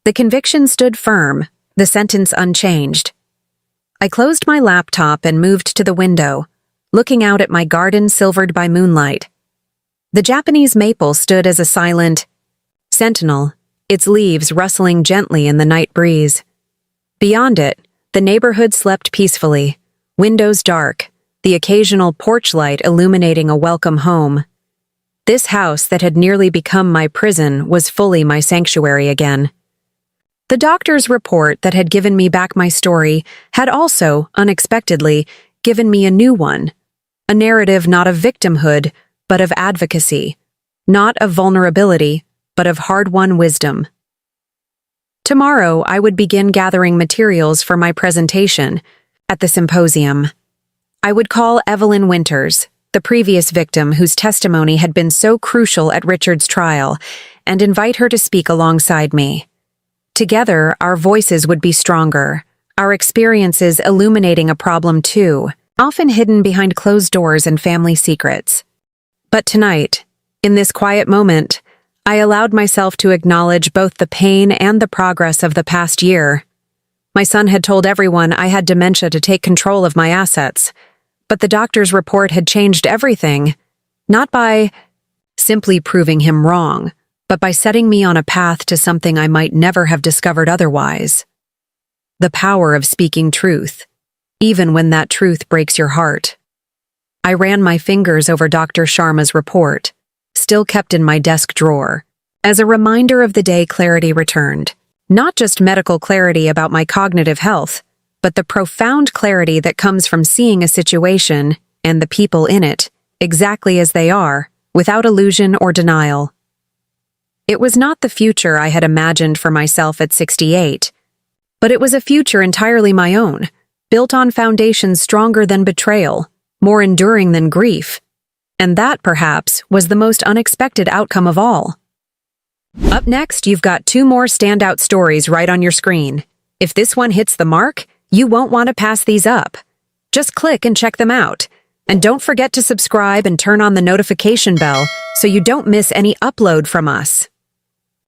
The conviction stood firm, the sentence unchanged. I closed my laptop and moved to the window, looking out at my garden silvered by moonlight. The Japanese maple stood as a silent sentinel, its leaves rustling gently in the night breeze. Beyond it, the neighborhood slept peacefully, windows dark, the occasional porch light illuminating a welcome home. This house that had nearly become my prison was fully my sanctuary again. The doctor's report that had given me back my story had also, unexpectedly, given me a new one, a narrative not of victimhood, but of advocacy, not of vulnerability, but of hard-won wisdom. Tomorrow, I would begin gathering materials for my presentation at the symposium. I would call Evelyn Winters, the previous victim whose testimony had been so crucial at Richard's trial, and invite her to speak alongside me. Together, our voices would be stronger, our experiences illuminating a problem too, often hidden behind closed doors and family secrets. But tonight, in this quiet moment, I allowed myself to acknowledge both the pain and the progress of the past year. My son had told everyone I had dementia to take control of my assets, but the doctor's report had changed everything, not by simply proving him wrong, but by setting me on a path to something I might never have discovered otherwise. The power of speaking truth, even when that truth breaks your heart. I ran my fingers over Dr. Sharma's report, still kept in my desk drawer, as a reminder of the day clarity returned. Not just medical clarity about my cognitive health, but the profound clarity that comes from seeing a situation, and the people in it, exactly as they are, without illusion or denial. It was not the future I had imagined for myself at 68, but it was a future entirely my own, built on foundations stronger than betrayal, more enduring than grief. And that, perhaps, was the most unexpected outcome of all. Up next, you've got 2 more standout stories right on your screen. If this one hits the mark, you won't want to pass these up. Just click and check them out. And don't forget to subscribe and turn on the notification bell so you don't miss any upload from us.